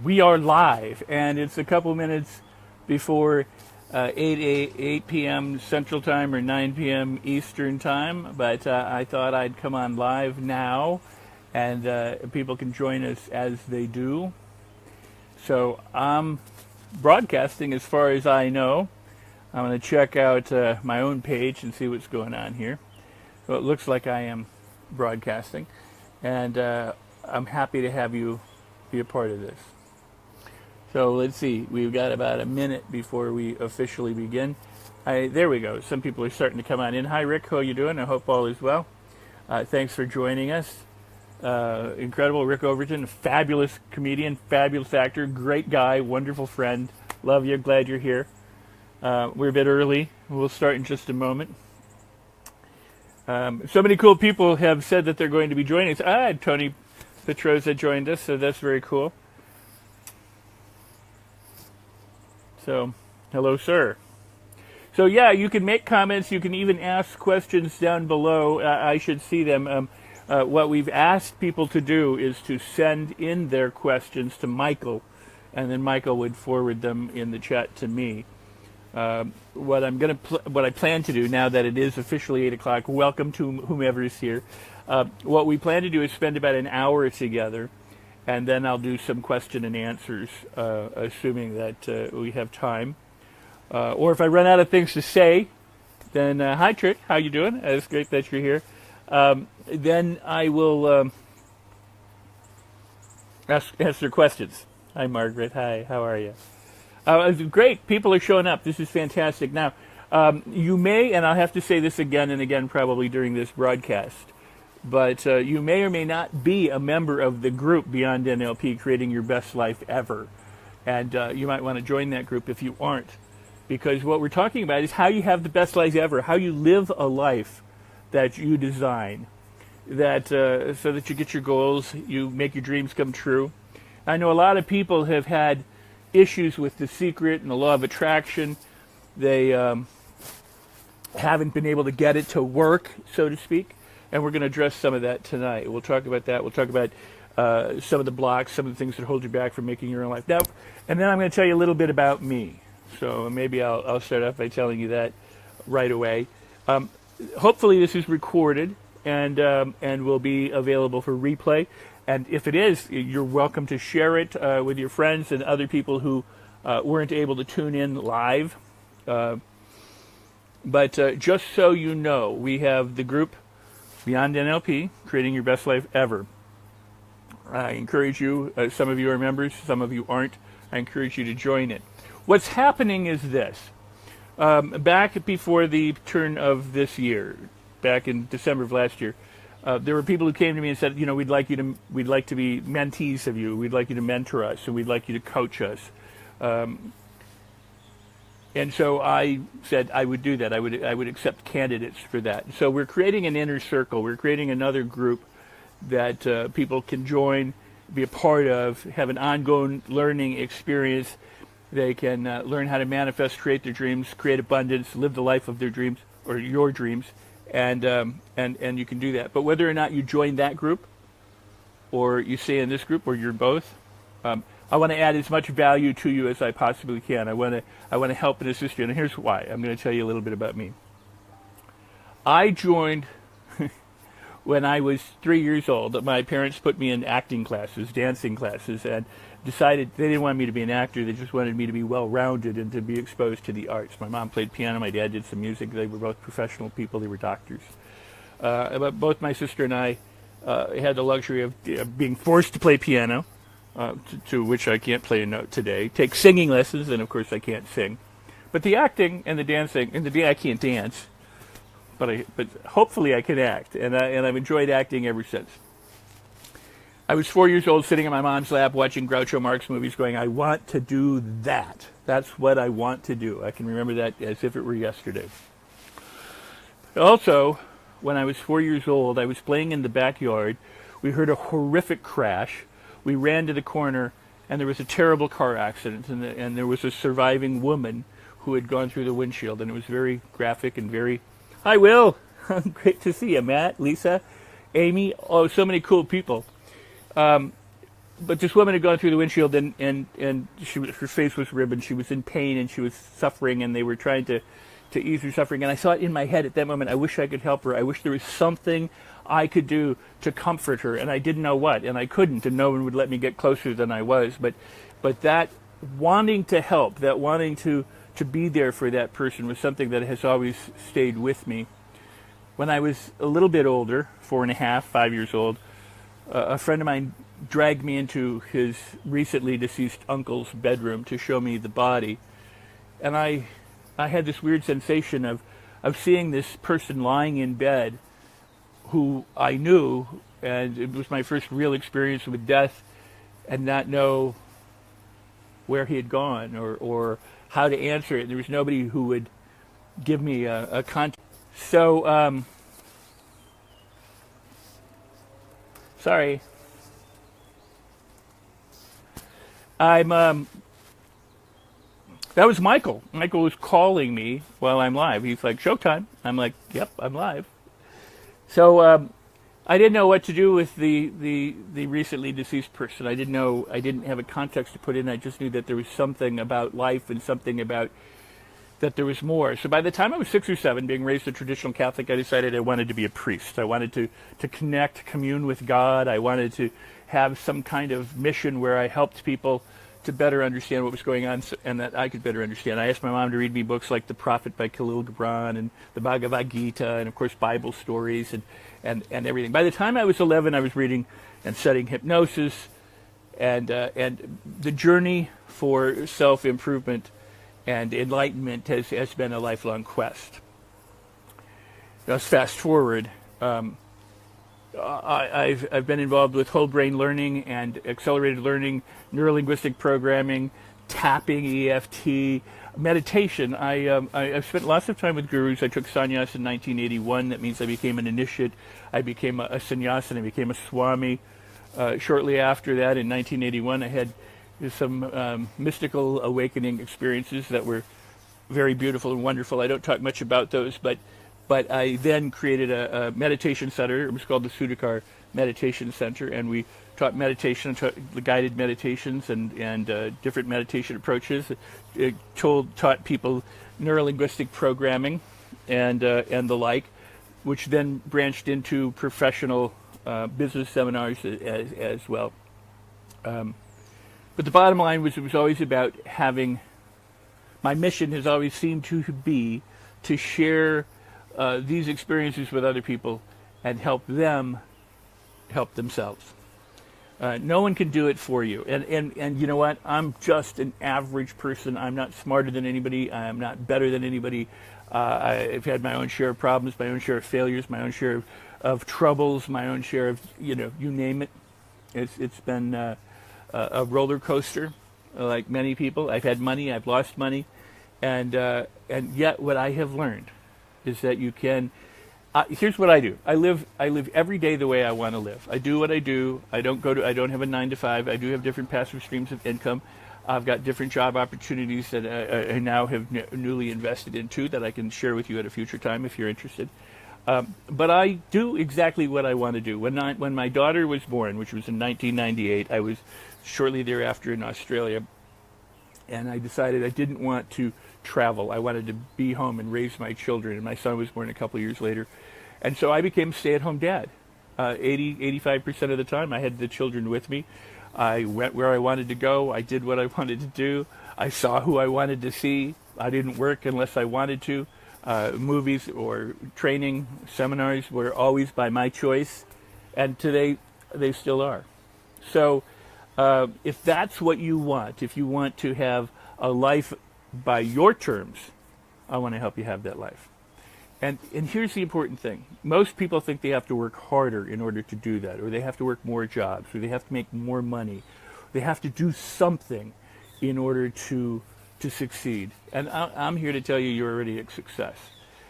We are live, and it's a couple minutes before 8 p.m. Central Time or 9 p.m. Eastern Time, but I thought I'd come on live now, and people can join us as they do. So I'm broadcasting as far as I know. I'm going to check out my own page and see what's going on here. So it looks like I am broadcasting, and I'm happy to have you be a part of this. So let's see, we've got about a minute before we officially begin. There we go. Some people are starting to come on in. Hi, Rick. How are you doing? I hope all is well. Thanks for joining us. Incredible. Rick Overton, fabulous comedian, fabulous actor, great guy, wonderful friend. Love you. Glad you're here. We're a bit early. We'll start in just a moment. So many cool people have said that they're going to be joining us. Tony Petroza joined us, so that's very cool. So, hello, sir. So, yeah, you can make comments. You can even ask questions down below. I should see them. What we've asked people to do is to send in their questions to Michael, and then Michael would forward them in the chat to me. What I plan to do now that it is officially 8 o'clock, welcome to whomever is here. What we plan to do is spend about an hour together, and then I'll do some question and answers, assuming that we have time. Or if I run out of things to say, then hi Trick, how you doing? It's great that you're here. Then I will answer questions. Hi Margaret, hi, how are you? Great, people are showing up. This is fantastic. Now, you may, and I'll have to say this again and again probably during this broadcast, but you may or may not be a member of the group Beyond NLP, Creating Your Best Life Ever. And you might want to join that group if you aren't. Because what we're talking about is how you have the best life ever, how you live a life that you design, that so that you get your goals, you make your dreams come true. I know a lot of people have had issues with The Secret and the Law of Attraction. They haven't been able to get it to work, so to speak. And we're going to address some of that tonight. We'll talk about that. We'll talk about some of the blocks, some of the things that hold you back from making your own life. Now, and then I'm going to tell you a little bit about me. So maybe I'll start off by telling you that right away. Hopefully this is recorded and will be available for replay. And if it is, you're welcome to share it with your friends and other people who weren't able to tune in live. But just so you know, we have the group Beyond NLP, Creating Your Best Life Ever. I encourage you, some of you are members, some of you aren't, I encourage you to join it. What's happening is this. Back before the turn of this year, back in December of last year, there were people who came to me and said, you know, we'd like to be mentees of you, we'd like you to mentor us, and we'd like you to coach us. And so I said I would do that. I would accept candidates for that. So we're creating an inner circle. We're creating another group that people can join, be a part of, have an ongoing learning experience. They can learn how to manifest, create their dreams, create abundance, live the life of their dreams or your dreams, and you can do that. But whether or not you join that group, or you stay in this group, or you're both, I want to add as much value to you as I possibly can. I want to help and assist you, and here's why. I'm going to tell you a little bit about me. I joined when I was 3 years old. My parents put me in acting classes, dancing classes, and decided they didn't want me to be an actor. They just wanted me to be well-rounded and to be exposed to the arts. My mom played piano. My dad did some music. They were both professional people. They were doctors. But both my sister and I had the luxury of being forced to play piano. To which I can't play a note today. Take singing lessons, and of course I can't sing. But the acting and the dancing, and I can't dance, but hopefully I can act, and I've enjoyed acting ever since. I was 4 years old, sitting in my mom's lap, watching Groucho Marx movies, going, I want to do that. That's what I want to do. I can remember that as if it were yesterday. Also, when I was 4 years old, I was playing in the backyard. We heard a horrific crash. We ran to the corner, and there was a terrible car accident, and there was a surviving woman who had gone through the windshield, and it was very graphic and very... Hi, Will. Great to see you. Matt, Lisa, Amy. Oh, so many cool people. but this woman had gone through the windshield, and her face was ribbed, and she was in pain, and she was suffering, and they were trying to ease her suffering. And I saw it in my head at that moment. I wish I could help her. I wish there was something I could do to comfort her, and I didn't know what, and I couldn't, and no one would let me get closer than I was. But that wanting to help, that wanting to be there for that person was something that has always stayed with me. When I was a little bit older, 4.5, 5 years old, a friend of mine dragged me into his recently deceased uncle's bedroom to show me the body. And I had this weird sensation of seeing this person lying in bed who I knew, and it was my first real experience with death, and not know where he had gone or how to answer it. There was nobody who would give me a contact. So, sorry. That was Michael. Michael was calling me while I'm live. He's like, "Showtime." I'm like, "Yep, I'm live." So I didn't know what to do with the recently deceased person. I didn't have a context to put in. I just knew that there was something about life and something about that there was more. So by the time I was 6 or 7, being raised a traditional Catholic, I decided I wanted to be a priest. I wanted to connect, commune with God. I wanted to have some kind of mission where I helped people to better understand what was going on, and that I could better understand. I asked my mom to read me books like The Prophet by Khalil Gibran and the Bhagavad Gita, and of course Bible stories and everything. By the time I was 11, I was reading and studying hypnosis, and the journey for self-improvement and enlightenment has been a lifelong quest. Let's fast forward. I've been involved with whole brain learning and accelerated learning, neurolinguistic programming, tapping, EFT, meditation. I've spent lots of time with gurus. I took sannyas in 1981. That means I became an initiate. I became a sannyasin. I became a swami. Shortly after that, in 1981, I had some mystical awakening experiences that were very beautiful and wonderful. I don't talk much about those, but I then created a meditation center. It was called the Sudhakar Meditation Center, and we taught meditation, the guided meditations and different meditation approaches. It taught people neurolinguistic programming and the like, which then branched into professional business seminars as well. But the bottom line was, it was always about having, my mission has always seemed to be to share these experiences with other people and help them help themselves. No one can do it for you. And you know what? I'm just an average person. I'm not smarter than anybody. I'm not better than anybody. I've had my own share of problems, my own share of failures, my own share of troubles, my own share of, you name it. It's been a roller coaster, like many people. I've had money, I've lost money, and yet what I have learned is that you can. Here's what I do. I live every day the way I want to live. I do what I do. I don't have a 9 to 5. I do have different passive streams of income. I've got different job opportunities that I now have newly invested into that I can share with you at a future time if you're interested. But I do exactly what I want to do. When my daughter was born, which was in 1998, I was shortly thereafter in Australia, and I decided I didn't want to travel. I wanted to be home and raise my children, and my son was born a couple of years later. And so I became a stay-at-home dad. 85% of the time I had the children with me. I went where I wanted to go. I did what I wanted to do. I saw who I wanted to see. I didn't work unless I wanted to. Movies or training seminars were always by my choice, and today they still are. So if that's what you want, if you want to have a life by your terms, I want to help you have that life. And here's the important thing. Most people think they have to work harder in order to do that, or they have to work more jobs, or they have to make more money. They have to do something in order to succeed. And I'm here to tell you, you're already a success.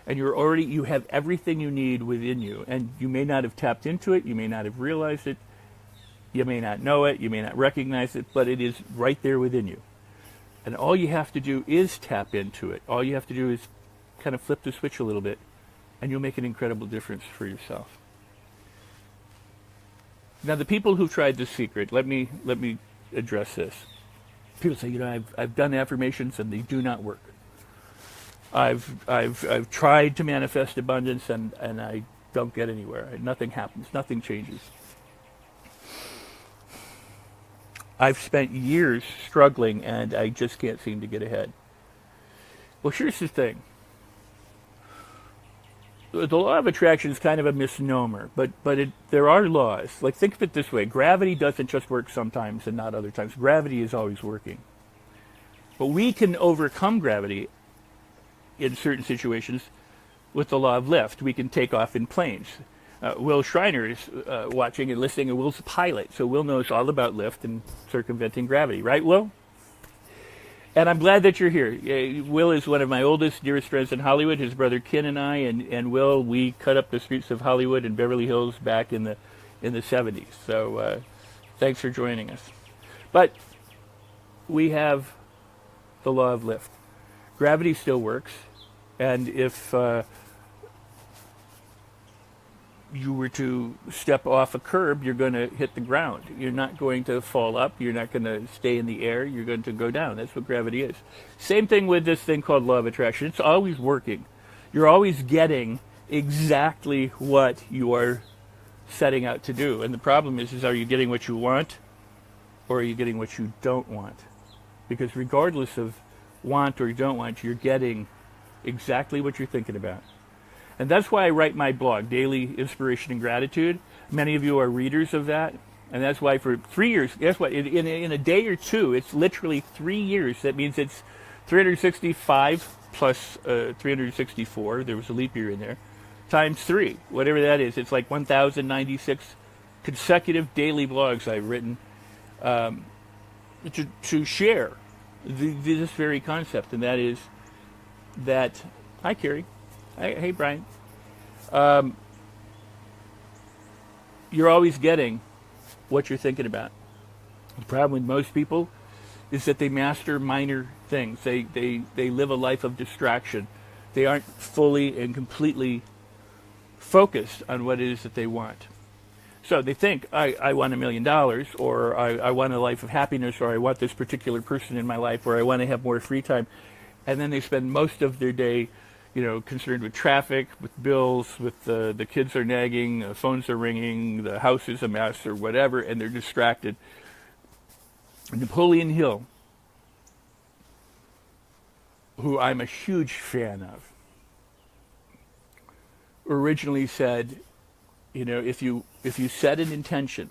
And you have everything you need within you. And you may not have tapped into it, you may not have realized it, you may not know it, you may not recognize it, but it is right there within you. And all you have to do is tap into it. All you have to do is kind of flip the switch a little bit, and you'll make an incredible difference for yourself. Now, the people who've tried The Secret, let me address this. People say, I've done affirmations and they do not work. I've tried to manifest abundance and I don't get anywhere. Nothing happens. Nothing changes. I've spent years struggling and I just can't seem to get ahead. Well, here's the thing. The law of attraction is kind of a misnomer, but there are laws. Like, think of it this way. Gravity doesn't just work sometimes and not other times. Gravity is always working. But we can overcome gravity in certain situations with the law of lift. We can take off in planes. Will Schreiner is watching and listening, and Will's a pilot, so Will knows all about lift and circumventing gravity. Right, Will? And I'm glad that you're here. Will is one of my oldest, dearest friends in Hollywood. His brother Ken and I and Will, we cut up the streets of Hollywood and Beverly Hills back in the 70s. So thanks for joining us. But we have the law of lift. Gravity still works. And if you were to step off a curb, you're going to hit the ground. You're not going to fall up. You're not going to stay in the air. You're going to go down. That's what gravity is. Same thing with this thing called law of attraction. It's always working. You're always getting exactly what you are setting out to do. And the problem is are you getting what you want or are you getting what you don't want? Because regardless of want or don't want, you're getting exactly what you're thinking about. And that's why I write my blog, Daily Inspiration and Gratitude. Many of you are readers of that. And that's why for 3 years, guess what? In a day or two, it's literally 3 years. That means it's 365 plus 364. There was a leap year in there. Times 3, whatever that is. It's like 1,096 consecutive daily blogs I've written to share this very concept. And that is that, hi, Carrie. Hey, Brian. You're always getting what you're thinking about. The problem with most people is that they master minor things. They live a life of distraction. They aren't fully and completely focused on what it is that they want. So they think, I want $1 million, or I want a life of happiness, or I want this particular person in my life, or I want to have more free time. And then they spend most of their day concerned with traffic, with bills, with the kids are nagging, the phones are ringing, the house is a mess, or whatever, and they're distracted. Napoleon Hill, who I'm a huge fan of, originally said, if you set an intention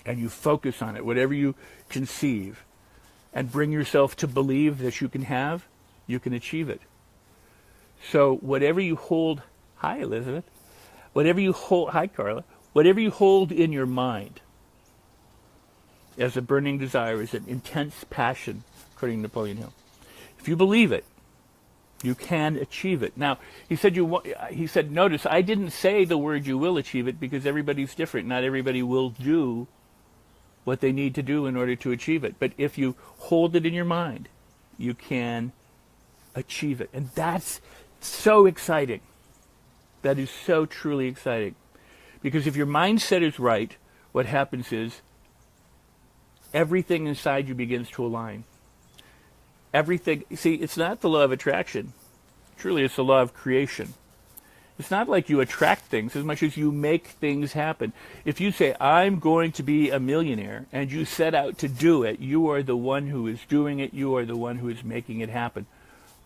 and you focus on it, whatever you conceive, and bring yourself to believe that you can achieve it. So whatever you hold, hi Elizabeth, hi Carla, whatever you hold in your mind as a burning desire, is an intense passion, according to Napoleon Hill. If you believe it, you can achieve it. Now, he said, notice, I didn't say the word you will achieve it because everybody's different. Not everybody will do what they need to do in order to achieve it. But if you hold it in your mind, you can achieve it. And that's so exciting. That is so truly exciting. Because if your mindset is right, what happens is everything inside you begins to align. Everything, see, it's not the law of attraction. Truly, it's the law of creation. It's not like you attract things as much as you make things happen. If you say, I'm going to be a millionaire, and you set out to do it, you are the one who is doing it. You are the one who is making it happen.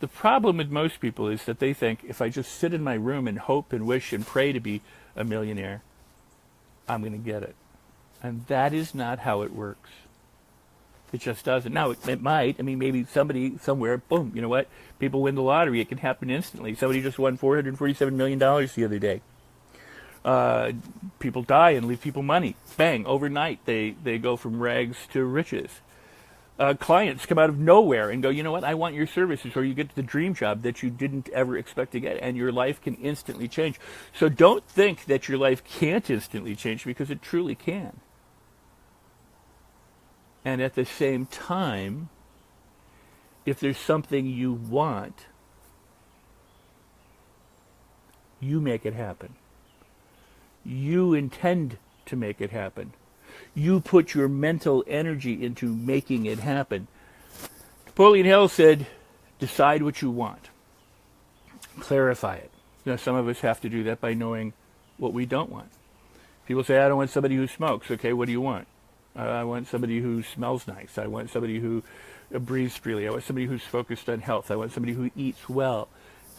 The problem with most people is that they think, if I just sit in my room and hope and wish and pray to be a millionaire, I'm going to get it. And that is not how it works. It just doesn't. Now, it might. I mean, maybe somebody somewhere, boom, you know what? People win the lottery. It can happen instantly. Somebody just won $447 million the other day. People die and leave people money. Bang, overnight they go from rags to riches. Clients come out of nowhere and go, you know what, I want your services, or you get the dream job that you didn't ever expect to get, and your life can instantly change. So don't think that your life can't instantly change, because it truly can. And at the same time, if there's something you want, you make it happen. You intend to make it happen. You put your mental energy into making it happen. Napoleon Hill said, decide what you want. Clarify it. Some of us have to do that by knowing what we don't want. People say, I don't want somebody who smokes. Okay, what do you want? I want somebody who smells nice. I want somebody who breathes freely. I want somebody who's focused on health. I want somebody who eats well.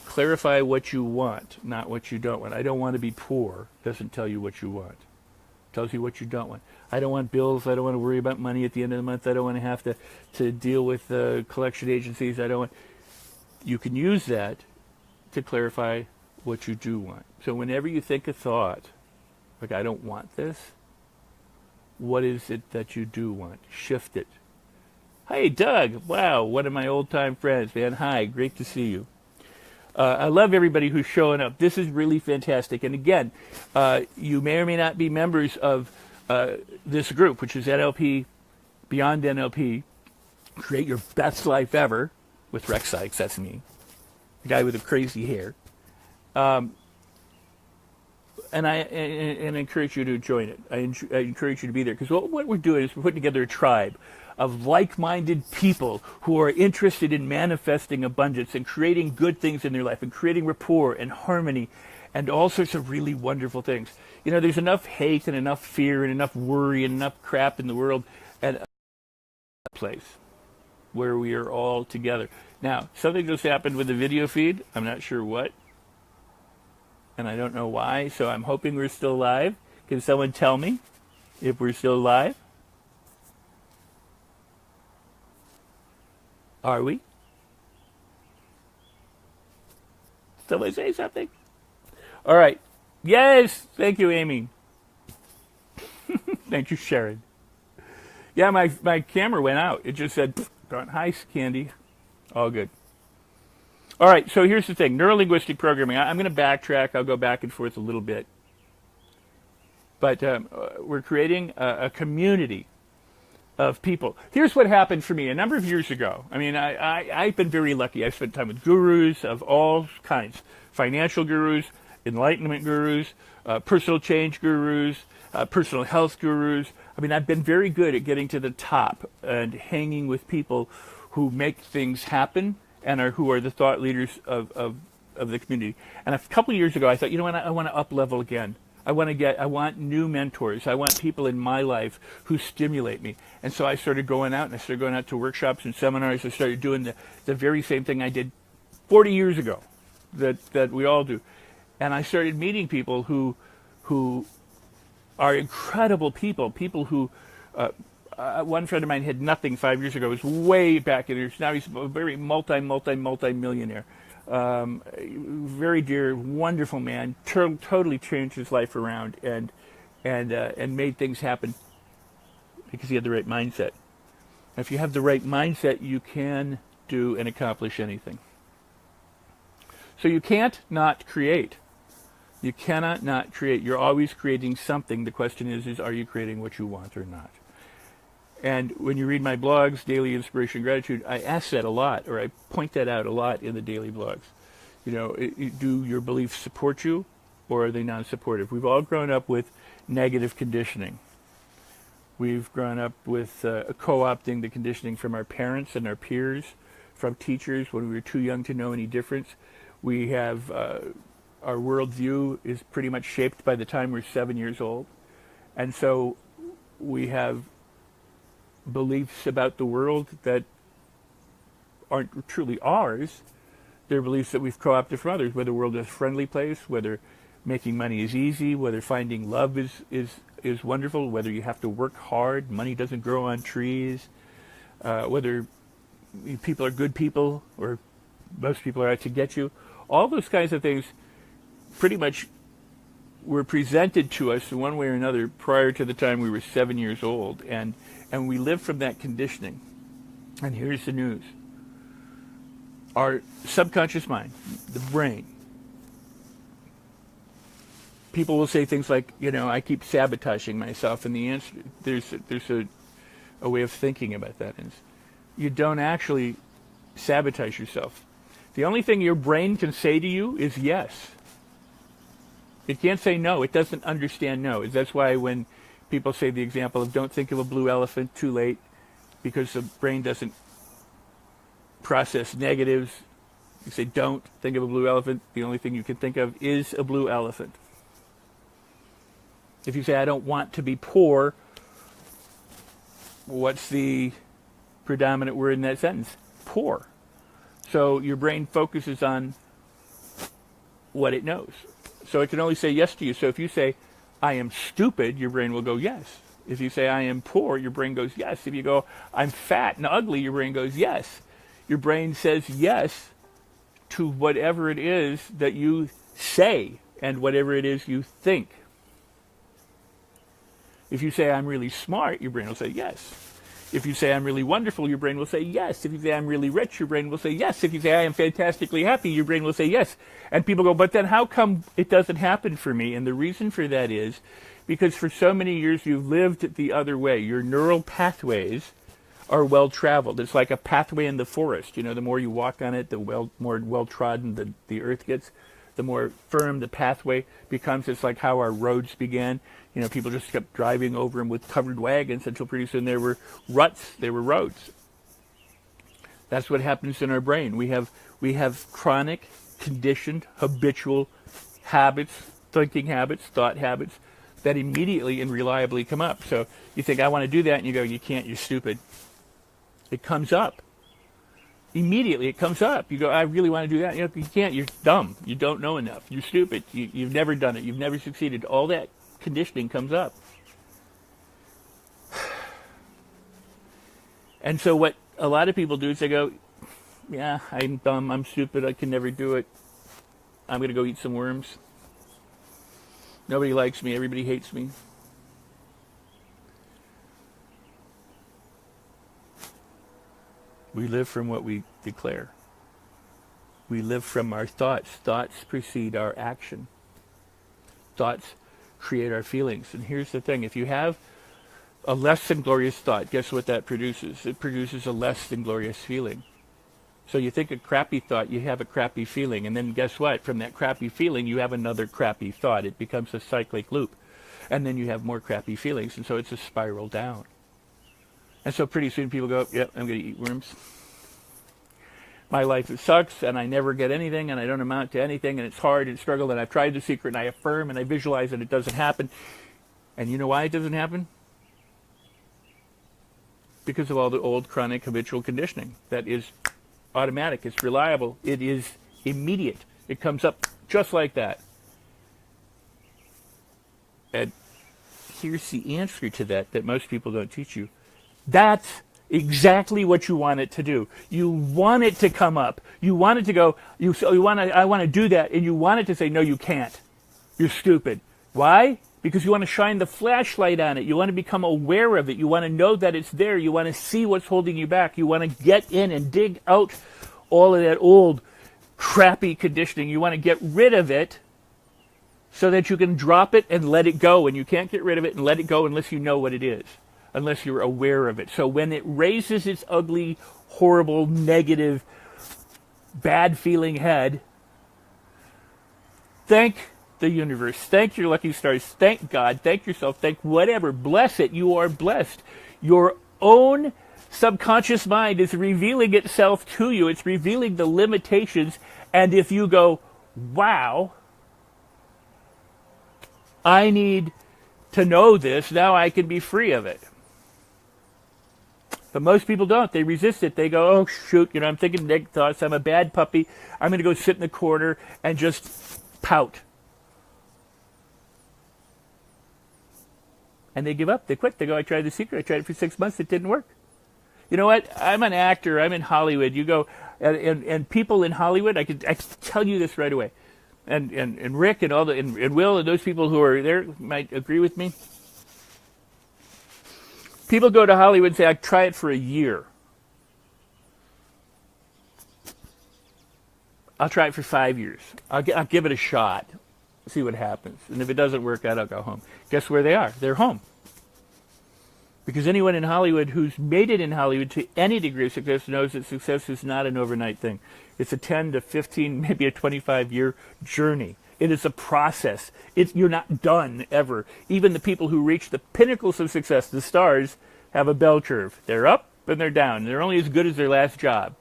Clarify what you want, not what you don't want. I don't want to be poor. Doesn't tell you what you want. It tells you what you don't want. I don't want bills. I don't want to worry about money at the end of the month. I don't want to have to deal with collection agencies. I don't want. You can use that to clarify what you do want. So whenever you think a thought, like I don't want this, what is it that you do want? Shift it. Hey, Doug. Wow, one of my old-time friends, man. Hi, great to see you. I love everybody who's showing up. This is really fantastic. And again, you may or may not be members of this group, which is NLP, Beyond NLP, Create Your Best Life Ever, with Rex Sikes, that's me, the guy with the crazy hair. And I encourage you to join it. I encourage you to be there, because what we're doing is we're putting together a tribe of like-minded people who are interested in manifesting abundance and creating good things in their life and creating rapport and harmony and all sorts of really wonderful things. There's enough hate and enough fear and enough worry and enough crap in the world, and a place where we are all together. Now, something just happened with the video feed. I'm not sure what, and I don't know why, so I'm hoping we're still live. Can someone tell me if we're still live? Are we? Somebody say something. All right. Yes. Thank you, Amy. Thank you, Sharon. Yeah, my camera went out. It just said, gone. Hi, Candy. All good. All right. So here's the thing. Neurolinguistic programming. I'm going to backtrack. I'll go back and forth a little bit. But we're creating a community of people. Here's what happened for me a number of years ago. I mean, I've been very lucky. I've spent time with gurus of all kinds. Financial gurus, enlightenment gurus, personal change gurus, personal health gurus. I mean, I've been very good at getting to the top and hanging with people who make things happen and who are the thought leaders of the community. And a couple of years ago, I thought, you know what, I want to up level again. I want new mentors. I want people in my life who stimulate me. And so I started going out, and I started going out to workshops and seminars. I started doing the very same thing I did 40 years ago that we all do. And I started meeting people who are incredible people who, one friend of mine had nothing 5 years ago. It was way back in there. Now he's a very multi-millionaire. Very dear, wonderful man. Totally changed his life around and made things happen because he had the right mindset. If you have the right mindset, you can do and accomplish anything. So you can't not create. You cannot not create. You're always creating something. The question is are you creating what you want or not? And when you read my blogs, Daily Inspiration and Gratitude, I ask that a lot, or I point that out a lot in the daily blogs. Do your beliefs support you, or are they non-supportive? We've all grown up with negative conditioning. We've grown up with co-opting the conditioning from our parents and our peers, from teachers when we were too young to know any difference. We have, our worldview is pretty much shaped by the time we're 7 years old. And so we have beliefs about the world that aren't truly ours. They're beliefs that we've co-opted from others, whether the world is a friendly place, whether making money is easy, whether finding love is wonderful, whether you have to work hard, money doesn't grow on trees, whether people are good people or most people are out to get you. All those kinds of things pretty much were presented to us in one way or another prior to the time we were 7 years old, and we live from that conditioning. And here's the news. Our subconscious mind, the brain, people will say things like, I keep sabotaging myself, and the answer, there's a way of thinking about that is you don't actually sabotage yourself. The only thing your brain can say to you is yes. It can't say no. It doesn't understand no. That's why when people say the example of don't think of a blue elephant, too late, because the brain doesn't process negatives. You say don't think of a blue elephant. The only thing you can think of is a blue elephant. If you say I don't want to be poor, what's the predominant word in that sentence? Poor. So your brain focuses on what it knows. So it can only say yes to you. So if you say, I am stupid, your brain will go yes. If you say, I am poor, your brain goes yes. If you go, I'm fat and ugly, your brain goes yes. Your brain says yes to whatever it is that you say and whatever it is you think. If you say, I'm really smart, your brain will say yes. If you say, I'm really wonderful, your brain will say yes. If you say, I'm really rich, your brain will say yes. If you say, I am fantastically happy, your brain will say yes. And people go, but then how come it doesn't happen for me? And the reason for that is because for so many years you've lived the other way. Your neural pathways are well traveled. It's like a pathway in the forest. You know, the more you walk on it, the more well trodden the earth gets, the more firm the pathway becomes. It's like how our roads began. You know, people just kept driving over them with covered wagons until pretty soon there were ruts, there were roads. That's what happens in our brain. We have chronic, conditioned, habitual habits, thinking habits, thought habits that immediately and reliably come up. So you think, I want to do that, and you go, you can't, you're stupid. It comes up. Immediately it comes up. You go, I really want to do that. You know, you can't, you're dumb. You don't know enough. You're stupid. You've never done it. You've never succeeded. All that conditioning comes up. And so what a lot of people do is they go, yeah, I'm dumb, I'm stupid, I can never do it. I'm going to go eat some worms. Nobody likes me, everybody hates me. We live from what we declare. We live from our thoughts. Thoughts precede our action. Thoughts create our feelings. And here's the thing, if you have a less than glorious thought, guess what that produces? It produces a less than glorious feeling. So you think a crappy thought, you have a crappy feeling, and then guess what? From that crappy feeling, you have another crappy thought. It becomes a cyclic loop. And then you have more crappy feelings, and so it's a spiral down. And so pretty soon people go, yep, I'm going to eat worms. My life sucks, and I never get anything, and I don't amount to anything, and it's hard and struggle, and I've tried the secret, and I affirm, and I visualize, and it doesn't happen. And you know why it doesn't happen? Because of all the old chronic habitual conditioning that is automatic, it's reliable, it is immediate. It comes up just like that. And here's the answer to that most people don't teach you. That's exactly what you want it to do. You want it to come up. You want it to go, I want to do that, and you want it to say, no, you can't. You're stupid. Why? Because you want to shine the flashlight on it. You want to become aware of it. You want to know that it's there. You want to see what's holding you back. You want to get in and dig out all of that old crappy conditioning. You want to get rid of it so that you can drop it and let it go. And you can't get rid of it and let it go unless you know what it is, unless you're aware of it. So when it raises its ugly, horrible, negative, bad feeling head, thank the universe, thank your lucky stars, thank God, thank yourself, thank whatever, bless it, you are blessed. Your own subconscious mind is revealing itself to you. It's revealing the limitations, and if you go, wow, I need to know this, now I can be free of it. But most people don't. They resist it. They go, oh, shoot, I'm thinking negative thoughts. I'm a bad puppy. I'm going to go sit in the corner and just pout. And they give up. They quit. They go, I tried the secret. I tried it for 6 months. It didn't work. You know what? I'm an actor. I'm in Hollywood. You go, and people in Hollywood, I can tell you this right away. And Rick and and Will and those people who are there might agree with me. People go to Hollywood and say, I try it for a year. I'll try it for 5 years. I'll give it a shot. See what happens. And if it doesn't work out, I'll go home. Guess where they are? They're home. Because anyone in Hollywood who's made it in Hollywood to any degree of success knows that success is not an overnight thing. It's a 10 to 15, maybe a 25-year journey. It is a process. You're not done ever. Even the people who reach the pinnacles of success, the stars, have a bell curve. They're up and they're down. They're only as good as their last job.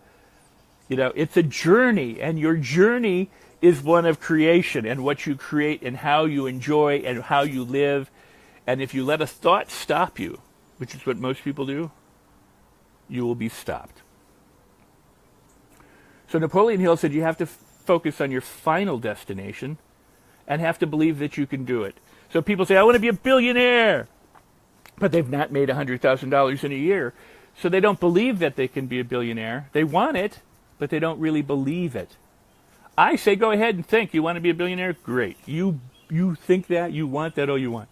It's a journey, and your journey is one of creation, and what you create and how you enjoy and how you live. And if you let a thought stop you, which is what most people do, you will be stopped. So Napoleon Hill said you have to focus on your final destination and have to believe that you can do it. So people say, I want to be a billionaire, but they've not made $100,000 in a year. So they don't believe that they can be a billionaire. They want it, but they don't really believe it. I say go ahead and think. You want to be a billionaire? Great. You think that, you want that, all you want.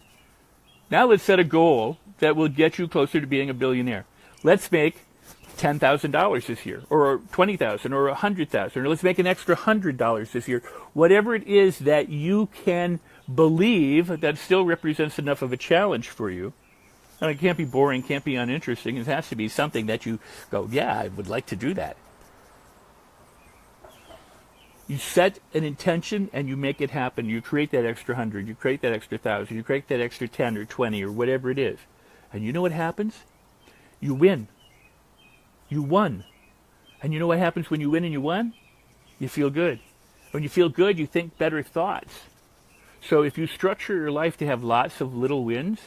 Now let's set a goal that will get you closer to being a billionaire. Let's make $10,000 this year, or $20,000, or $100,000, or let's make an extra $100 this year. Whatever it is that you can believe that still represents enough of a challenge for you. And it can't be boring, can't be uninteresting. It has to be something that you go, yeah, I would like to do that. You set an intention and you make it happen. You create that extra 100, you create that extra 1,000, you create that extra 10 or 20 or whatever it is. And you know what happens? You win. You won. And you know what happens when you win and you won? You feel good. When you feel good, you think better thoughts. So if you structure your life to have lots of little wins,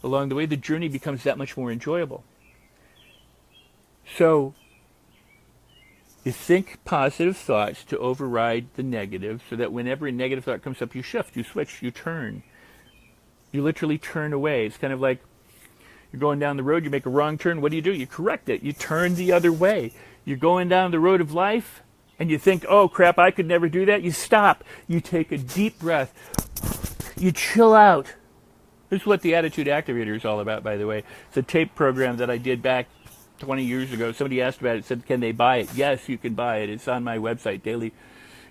along the way, the journey becomes that much more enjoyable. So you think positive thoughts to override the negative, so that whenever a negative thought comes up, you shift, you switch, you turn. You literally turn away. It's kind of like you're going down the road, you make a wrong turn. What do? You correct it. You turn the other way. You're going down the road of life, and you think, oh, crap, I could never do that. You stop. You take a deep breath. You chill out. This is what the Attitude Activator is all about, by the way. It's a tape program that I did back 20 years ago. Somebody asked about it, said, can they buy it? Yes, you can buy it. It's on my website, Daily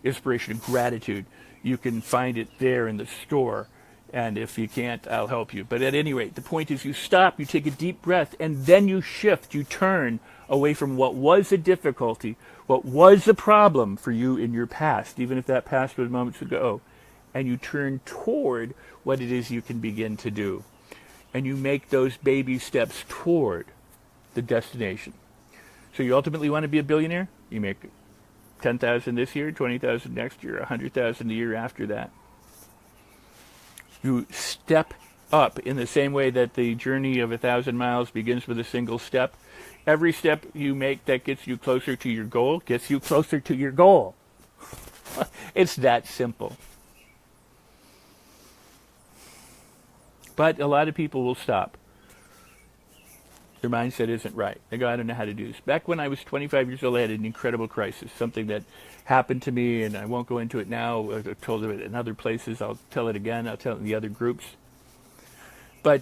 Inspiration and Gratitude. You can find it there in the store. And if you can't, I'll help you. But at any rate, the point is you stop, you take a deep breath, and then you shift, you turn away from what was a difficulty, what was a problem for you in your past, even if that past was moments ago, and you turn toward what it is you can begin to do. And you make those baby steps toward the destination. So you ultimately want to be a billionaire? You make $10,000 this year, $20,000 next year, $100,000 the year after that. You step up in the same way that the journey of 1,000 miles begins with a single step. Every step you make that gets you closer to your goal gets you closer to your goal. It's that simple. But a lot of people will stop. Their mindset isn't right. They go, I don't know how to do this. Back when I was 25 years old, I had an incredible crisis, something that happened to me, and I won't go into it now. I've told it in other places. I'll tell it again. I'll tell it in the other groups. But,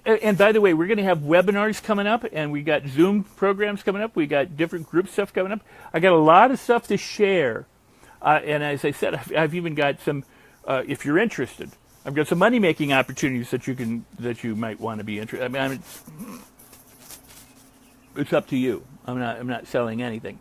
and by the way, we're going to have webinars coming up, and we got Zoom programs coming up. We got different group stuff coming up. I got a lot of stuff to share. And as I said, I've even got some, if you're interested, I've got some money-making opportunities that you might want to be interested. I mean, it's up to you. I'm not selling anything.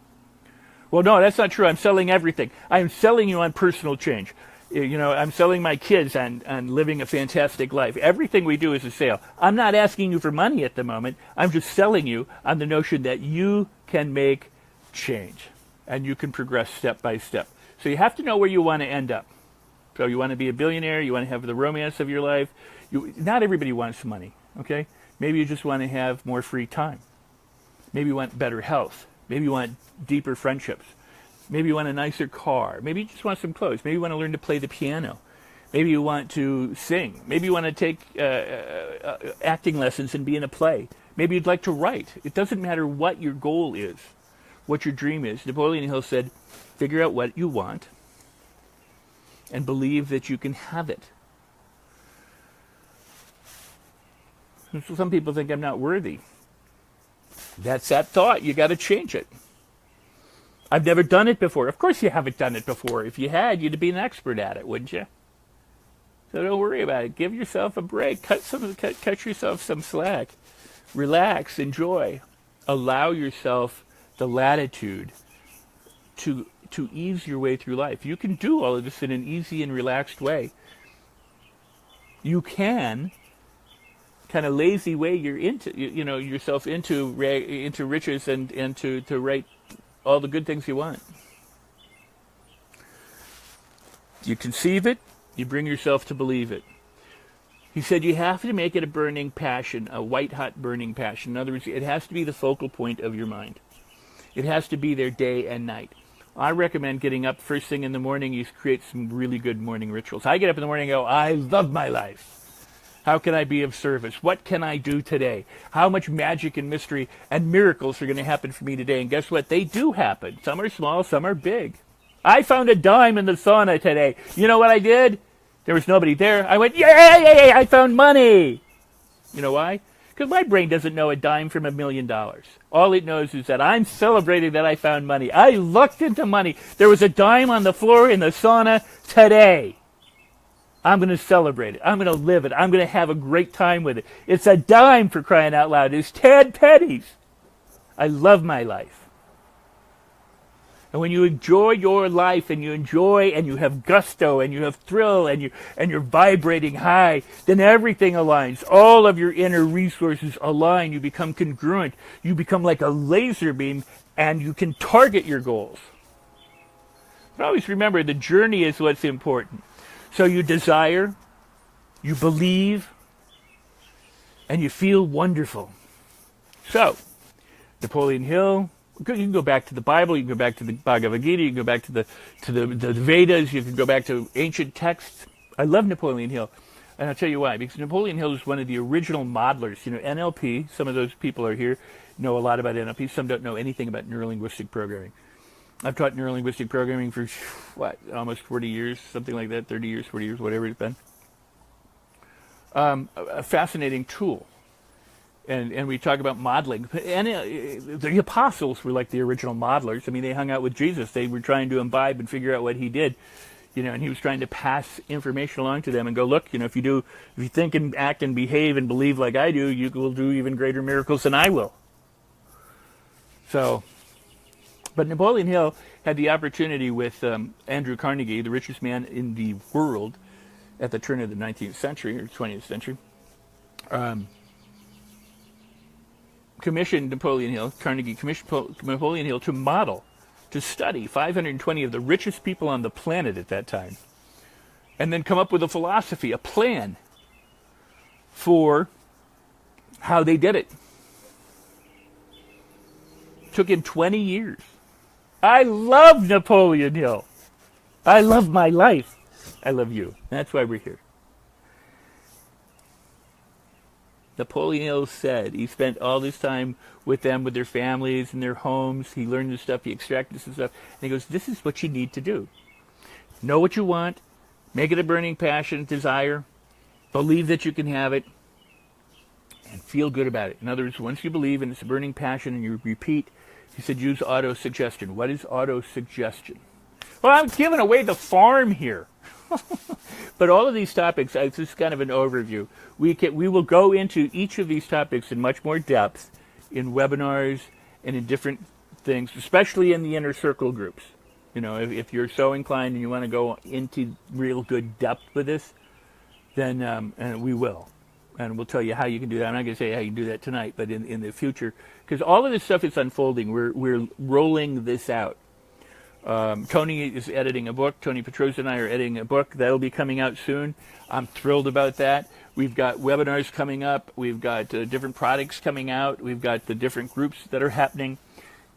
Well, no, that's not true. I'm selling everything. I'm selling you on personal change. I'm selling my kids on living a fantastic life. Everything we do is a sale. I'm not asking you for money at the moment. I'm just selling you on the notion that you can make change and you can progress step by step. So you have to know where you want to end up. So you want to be a billionaire. You want to have the romance of your life. Not everybody wants money, okay? Maybe you just want to have more free time. Maybe you want better health. Maybe you want deeper friendships. Maybe you want a nicer car. Maybe you just want some clothes. Maybe you want to learn to play the piano. Maybe you want to sing. Maybe you want to take acting lessons and be in a play. Maybe you'd like to write. It doesn't matter what your goal is, what your dream is. Napoleon Hill said, figure out what you want and believe that you can have it. So some people think I'm not worthy. That's that thought. You got to change it. I've never done it before. Of course you haven't done it before. If you had, you'd be an expert at it, wouldn't you? So don't worry about it. Give yourself a break. Cut yourself some slack. Relax. Enjoy. Allow yourself the latitude to to ease your way through life. You can do all of this in an easy and relaxed way. You can kind of lazy way yourself into riches and to write all the good things you want. You conceive it, you bring yourself to believe it. He said you have to make it a burning passion, a white-hot burning passion. In other words, it has to be the focal point of your mind. It has to be there day and night. I recommend getting up first thing in the morning. You create some really good morning rituals. I get up in the morning and go, I love my life. How can I be of service? What can I do today? How much magic and mystery and miracles are going to happen for me today? And guess what? They do happen. Some are small, some are big. I found a dime in the sauna today. You know what I did? There was nobody there. I went, yay, I found money. You know why? Because my brain doesn't know a dime from $1 million. All it knows is that I'm celebrating that I found money. I looked into money. There was a dime on the floor in the sauna today. I'm going to celebrate it. I'm going to live it. I'm going to have a great time with it. It's a dime, for crying out loud. It's 10 pennies. I love my life. And when you enjoy your life and you enjoy and you have gusto and you have thrill and you're vibrating high, then everything aligns. All of your inner resources align. You become congruent. You become like a laser beam and you can target your goals. But always remember, the journey is what's important. So you desire, you believe, and you feel wonderful. So, Napoleon Hill. You can go back to the Bible, you can go back to the Bhagavad Gita, you can go back to the Vedas, you can go back to ancient texts. I love Napoleon Hill, and I'll tell you why. Because Napoleon Hill is one of the original modelers. You know, NLP, some of those people are here, know a lot about NLP. Some don't know anything about neurolinguistic programming. I've taught neurolinguistic programming for, almost 40 years, something like that, 30 years, 40 years, whatever it's been. A fascinating tool. And we talk about modeling. And the apostles were like the original modelers. I mean, they hung out with Jesus. They were trying to imbibe and figure out what he did. You know, and he was trying to pass information along to them and go, look, you know, if you think and act and behave and believe like I do, you will do even greater miracles than I will. So, but Napoleon Hill had the opportunity with Andrew Carnegie, the richest man in the world at the turn of the 19th century or 20th century. Commissioned Napoleon Hill, Carnegie commissioned Napoleon Hill to model, to study 520 of the richest people on the planet at that time, and then come up with a philosophy, a plan for how they did it. Took him 20 years. I love Napoleon Hill. I love my life. I love you. That's why we're here. Napoleon Hill said he spent all this time with them, with their families and their homes. He learned this stuff. He extracted this stuff. And he goes, this is what you need to do. Know what you want. Make it a burning passion, desire. Believe that you can have it. And feel good about it. In other words, once you believe and it's a burning passion and you repeat, he said, use auto-suggestion. What is auto-suggestion? Well, I'm giving away the farm here. But all of these topics, this is kind of an overview. We will go into each of these topics in much more depth in webinars and in different things, especially in the inner circle groups. You know, if you're so inclined and you want to go into real good depth with this, then and we will. And we'll tell you how you can do that. I'm not going to say how you can do that tonight, but in the future. Because all of this stuff is unfolding. We're rolling this out. Tony is editing a book. Tony Petrosa and I are editing a book. That'll be coming out soon. I'm thrilled about that. We've got webinars coming up. We've got different products coming out. We've got the different groups that are happening.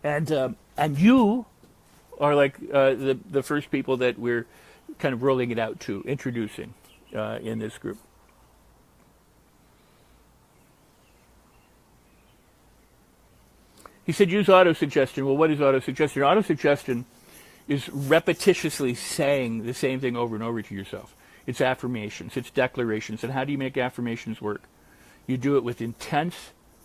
And you are like the first people that we're kind of rolling it out to, introducing in this group. He said use auto-suggestion. Well, what is auto-suggestion? Auto-suggestion is repetitiously saying the same thing over and over to yourself. It's affirmations, it's declarations. And how do you make affirmations work? You do it with intense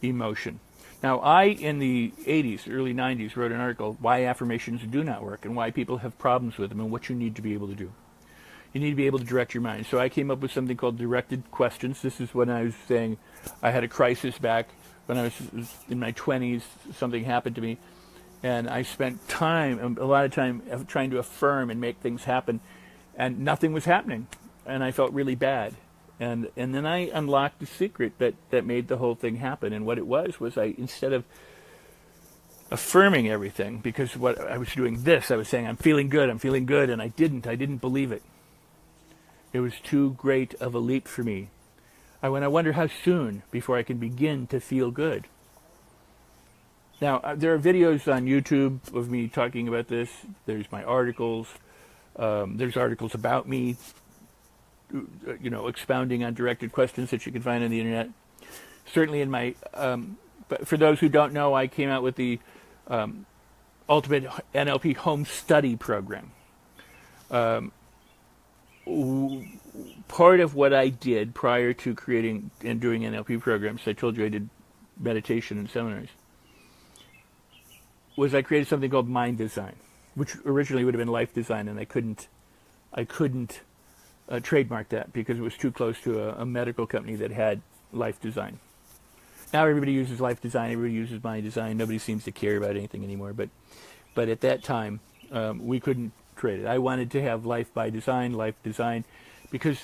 emotion. Now, I, in the 80s, early 90s, wrote an article, Why Affirmations Do Not Work and Why People Have Problems with Them and what you need to be able to do. You need to be able to direct your mind. So I came up with something called directed questions. This is when I was saying I had a crisis back when I was in my 20s. Something happened to me. And I spent time, a lot of time, trying to affirm and make things happen, and nothing was happening. And I felt really bad. And then I unlocked the secret that made the whole thing happen. And what it was instead of affirming everything, because what I was doing this, I was saying, I'm feeling good, and I didn't believe it. It was too great of a leap for me. I wonder how soon before I can begin to feel good. Now, there are videos on YouTube of me talking about this. There's my articles. There's articles about me, expounding on directed questions that you can find on the internet. Certainly in my, but for those who don't know, I came out with the Ultimate NLP Home Study Program. Part of what I did prior to creating and doing NLP programs, I told you I did meditation and seminars, was I created something called mind design, which originally would have been life design, and I couldn't trademark that because it was too close to a medical company that had life design. Now everybody uses life design, everybody uses mind design. Nobody seems to care about anything anymore. But at that time, we couldn't trade it. I wanted to have life design, because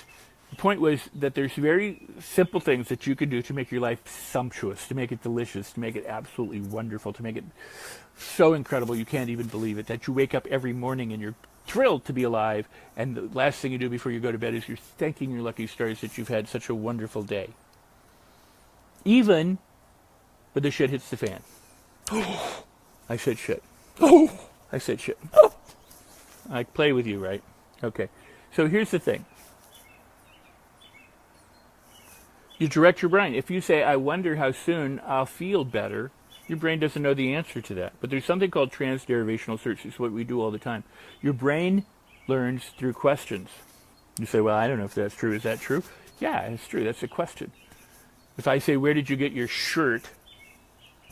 the point was that there's very simple things that you can do to make your life sumptuous, to make it delicious, to make it absolutely wonderful, to make it so incredible you can't even believe it, that you wake up every morning and you're thrilled to be alive, and the last thing you do before you go to bed is you're thanking your lucky stars that you've had such a wonderful day. Even when the shit hits the fan. I said shit. I said shit. I play with you, right? Okay. So here's the thing. You direct your brain. If you say, I wonder how soon I'll feel better, your brain doesn't know the answer to that. But there's something called transderivational search. It's what we do all the time. Your brain learns through questions. You say, well, I don't know if that's true. Is that true? Yeah, it's true. That's a question. If I say, where did you get your shirt?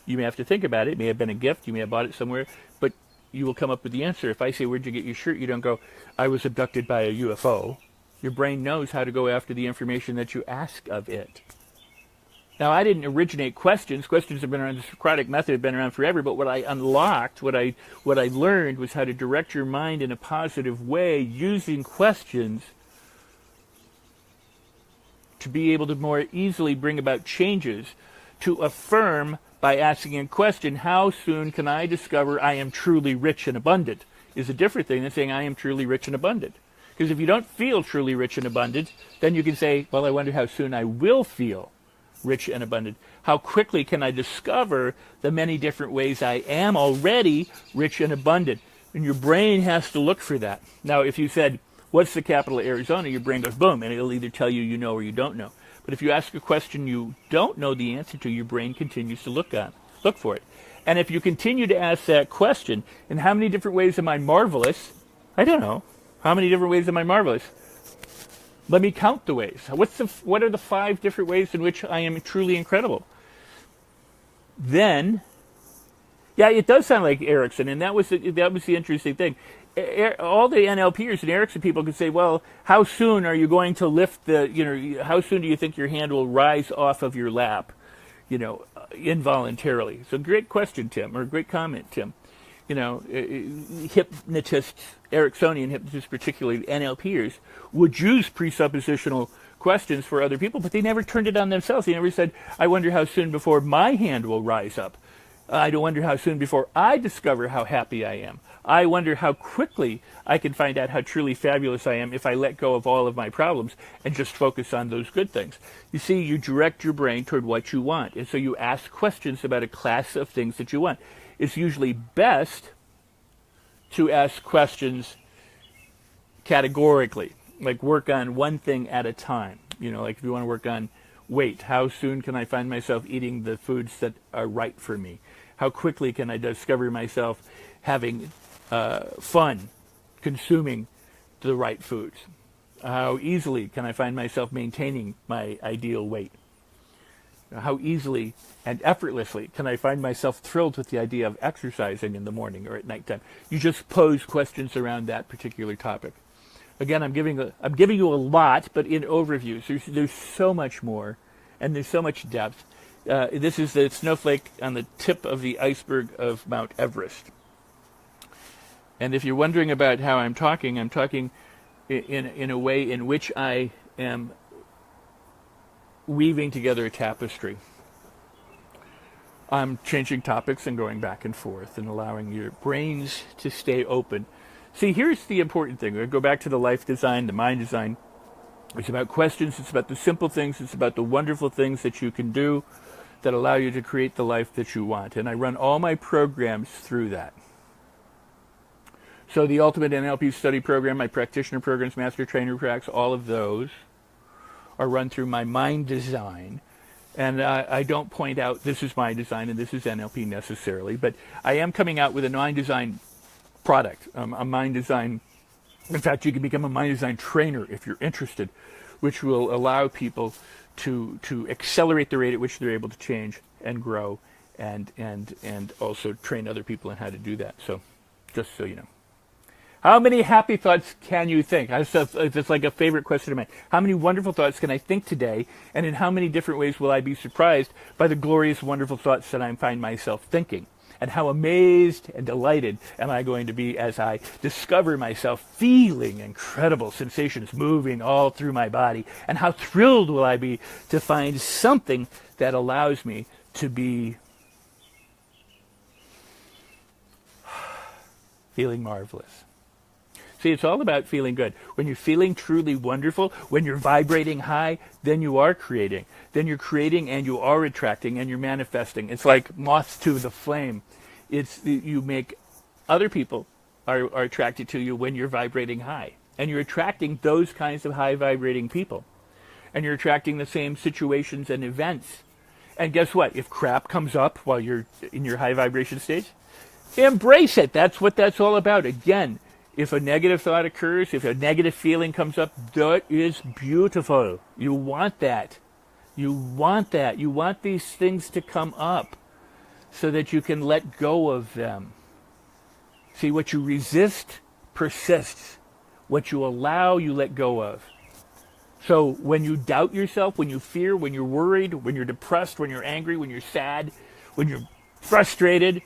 You may have to think about it. It may have been a gift. You may have bought it somewhere. But you will come up with the answer. If I say, where'd you get your shirt? You don't go, I was abducted by a UFO. Your brain knows how to go after the information that you ask of it. Now, I didn't originate questions. Questions have been around. The Socratic method have been around forever. But what I unlocked, what I learned, was how to direct your mind in a positive way using questions to be able to more easily bring about changes. To affirm by asking a question, how soon can I discover I am truly rich and abundant, is a different thing than saying I am truly rich and abundant. Because if you don't feel truly rich and abundant, then you can say, well, I wonder how soon I will feel rich and abundant. How quickly can I discover the many different ways I am already rich and abundant? And your brain has to look for that. Now, if you said, what's the capital of Arizona? Your brain goes, boom, and it'll either tell you you know or you don't know. But if you ask a question you don't know the answer to, your brain continues to look for it. And if you continue to ask that question, in how many different ways am I marvelous? I don't know. How many different ways am I marvelous? Let me count the ways. What are the 5 different ways in which I am truly incredible? Then, yeah, it does sound like Erickson, and that was the interesting thing. All the NLPers and Erickson people could say, well, how soon are you going to lift how soon do you think your hand will rise off of your lap, involuntarily? So great question, Tim, or great comment, Tim. Hypnotists, Ericksonian hypnotists, particularly NLPers, would use presuppositional questions for other people, but they never turned it on themselves. They never said, I wonder how soon before my hand will rise up. I wonder how soon before I discover how happy I am. I wonder how quickly I can find out how truly fabulous I am if I let go of all of my problems and just focus on those good things. You see, you direct your brain toward what you want, and so you ask questions about a class of things that you want. It's usually best to ask questions categorically, like work on one thing at a time. Like if you want to work on weight, how soon can I find myself eating the foods that are right for me? How quickly can I discover myself having fun consuming the right foods? How easily can I find myself maintaining my ideal weight? How easily and effortlessly can I find myself thrilled with the idea of exercising in the morning or at nighttime? You just pose questions around that particular topic. Again, I'm giving you a lot, but in overviews. There's so much more, and there's so much depth. This is the snowflake on the tip of the iceberg of Mount Everest. And if you're wondering about how I'm talking in a way in which I am weaving together a tapestry. I'm changing topics and going back and forth and allowing your brains to stay open. See, here's the important thing. I go back to the life design, the mind design. It's about questions. It's about the simple things. It's about the wonderful things that you can do that allow you to create the life that you want. And I run all my programs through that. So the Ultimate NLP Study Program, my practitioner programs, Master Trainer Tracks, all of those are run through my mind design. And I don't point out this is my design and this is NLP necessarily, but I am coming out with a mind design product, a mind design. In fact, you can become a mind design trainer if you're interested, which will allow people to accelerate the rate at which they're able to change and grow, and also train other people in how to do that. So, just so you know. How many happy thoughts can you think? It's like a favorite question of mine. How many wonderful thoughts can I think today? And in how many different ways will I be surprised by the glorious, wonderful thoughts that I find myself thinking? And how amazed and delighted am I going to be as I discover myself feeling incredible sensations moving all through my body? And how thrilled will I be to find something that allows me to be feeling marvelous. See, it's all about feeling good. When you're feeling truly wonderful, when you're vibrating high, then you are creating. Then you're creating and you are attracting and you're manifesting. It's like moths to the flame. You make other people are attracted to you when you're vibrating high. And you're attracting those kinds of high vibrating people. And you're attracting the same situations and events. And guess what? If crap comes up while you're in your high vibration stage, embrace it. That's what that's all about. Again, if a negative thought occurs, if a negative feeling comes up, that is beautiful. You want that. You want that. You want these things to come up so that you can let go of them. See, what you resist persists. What you allow, you let go of. So when you doubt yourself, when you fear, when you're worried, when you're depressed, when you're angry, when you're sad, when you're frustrated,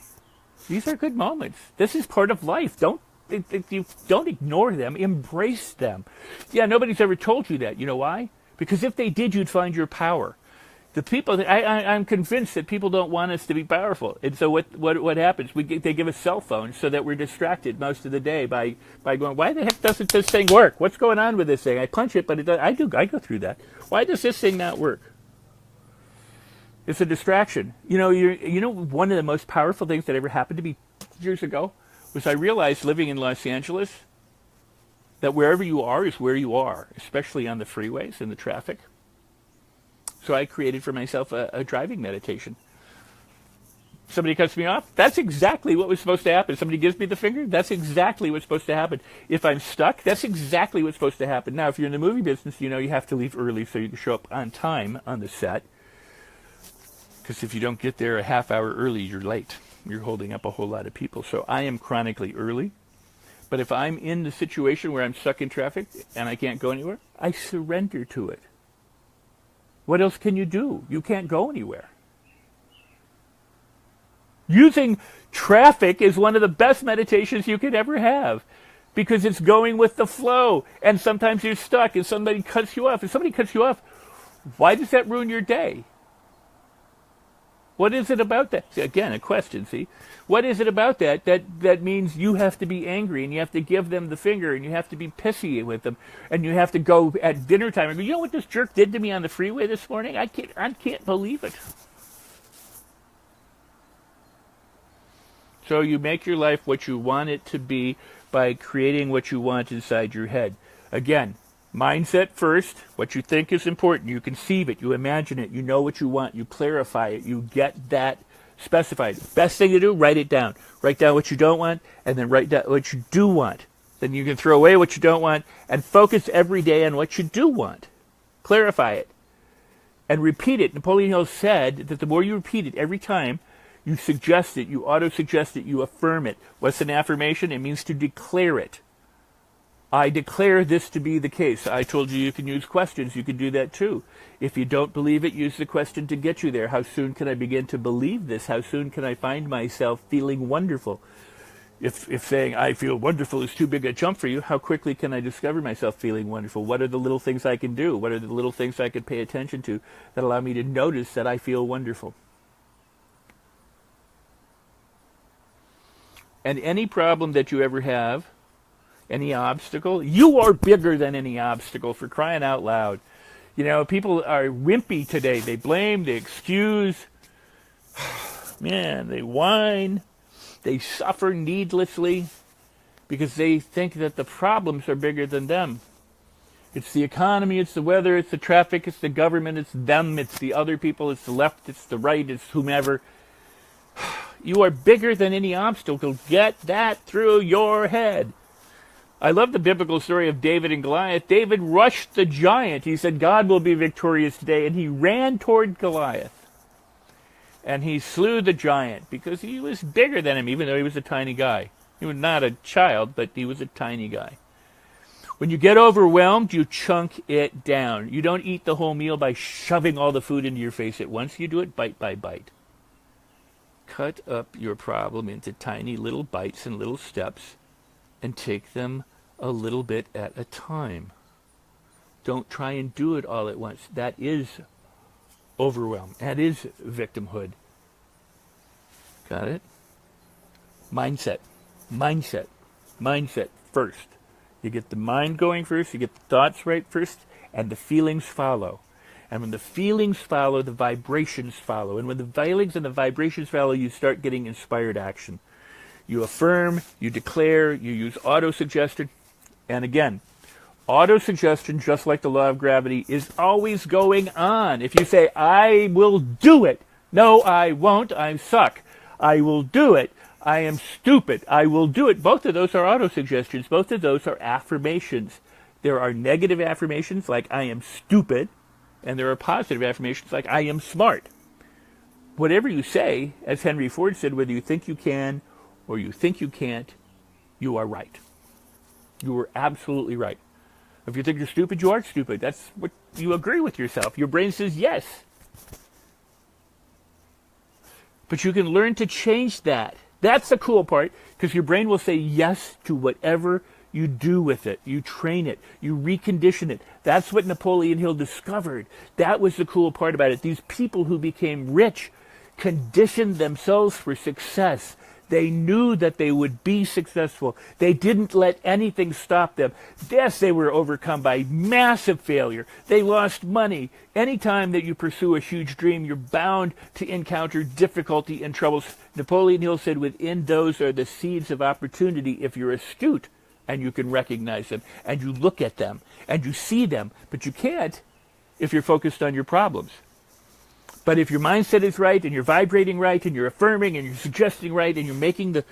these are good moments. This is part of life. Don't ignore them, embrace them. Yeah, nobody's ever told you that. You know why? Because if they did, you'd find your power. The people, I'm convinced that people don't want us to be powerful. And so what happens? They give us cell phones so that we're distracted most of the day by going, why the heck doesn't this thing work? What's going on with this thing? I punch it, but it does, I go through that. Why does this thing not work? It's a distraction. You know, one of the most powerful things that ever happened to me years ago was I realized living in Los Angeles that wherever you are is where you are, especially on the freeways and the traffic. So I created for myself a driving meditation. Somebody cuts me off, that's exactly what was supposed to happen. Somebody gives me the finger, that's exactly what's supposed to happen. If I'm stuck, that's exactly what's supposed to happen. Now, if you're in the movie business, you know you have to leave early so you can show up on time on the set. Because if you don't get there a half hour early, you're late. You're holding up a whole lot of people. So I am chronically early. But if I'm in the situation where I'm stuck in traffic and I can't go anywhere, I surrender to it. What else can you do? You can't go anywhere. Using traffic is one of the best meditations you could ever have because it's going with the flow. And sometimes you're stuck and somebody cuts you off. If somebody cuts you off, why does that ruin your day? What is it about that? See, again, a question, see? What is it about that means you have to be angry and you have to give them the finger and you have to be pissy with them and you have to go at dinner time and go, you know what this jerk did to me on the freeway this morning? I can't believe it. So you make your life what you want it to be by creating what you want inside your head. Again, mindset first, what you think is important. You conceive it, you imagine it, you know what you want, you clarify it, you get that specified. Best thing to do, write it down. Write down what you don't want, and then write down what you do want. Then you can throw away what you don't want, and focus every day on what you do want. Clarify it. And repeat it. Napoleon Hill said that the more you repeat it every time, you suggest it, you auto-suggest it, you affirm it. What's an affirmation? It means to declare it. I declare this to be the case. I told you can use questions. You can do that too. If you don't believe it, use the question to get you there. How soon can I begin to believe this? How soon can I find myself feeling wonderful? If saying I feel wonderful is too big a jump for you, how quickly can I discover myself feeling wonderful? What are the little things I can do? What are the little things I could pay attention to that allow me to notice that I feel wonderful? And any problem that you ever have, any obstacle, you are bigger than any obstacle, for crying out loud. You know, people are wimpy today. They blame, they excuse, man, they whine, they suffer needlessly because they think that the problems are bigger than them. It's the economy, it's the weather, it's the traffic, it's the government, it's them, it's the other people, it's the left, it's the right, it's whomever. You are bigger than any obstacle. Get that through your head. I love the biblical story of David and Goliath. David rushed the giant. He said, God will be victorious today. And he ran toward Goliath. And he slew the giant because he was bigger than him, even though he was a tiny guy. He was not a child, but he was a tiny guy. When you get overwhelmed, you chunk it down. You don't eat the whole meal by shoving all the food into your face at once. You do it bite by bite. Cut up your problem into tiny little bites and little steps and take them a little bit at a time. Don't try and do it all at once. That is overwhelm. That is victimhood. Got it? Mindset. Mindset. Mindset first. You get the mind going first, you get the thoughts right first, and the feelings follow. And when the feelings follow, the vibrations follow. And when the feelings and the vibrations follow, you start getting inspired action. You affirm, you declare, you use auto-suggestion. And again, auto-suggestion, just like the law of gravity, is always going on. If you say, I will do it. No, I won't. I suck. I will do it. I am stupid. I will do it. Both of those are auto-suggestions. Both of those are affirmations. There are negative affirmations like I am stupid. And there are positive affirmations like I am smart. Whatever you say, as Henry Ford said, whether you think you can or you think you can't, you are right. You are absolutely right. If you think you're stupid, you are stupid. That's what you agree with yourself. Your brain says yes. But you can learn to change that. That's the cool part, because your brain will say yes to whatever you do with it. You train it. You recondition it. That's what Napoleon Hill discovered. That was the cool part about it. These people who became rich conditioned themselves for success. They knew that they would be successful. They didn't let anything stop them. Yes, they were overcome by massive failure. They lost money. Anytime that you pursue a huge dream, you're bound to encounter difficulty and troubles. Napoleon Hill said, within those are the seeds of opportunity if you're astute and you can recognize them and you look at them and you see them. But you can't if you're focused on your problems. But if your mindset is right and you're vibrating right and you're affirming and you're suggesting right and you're making the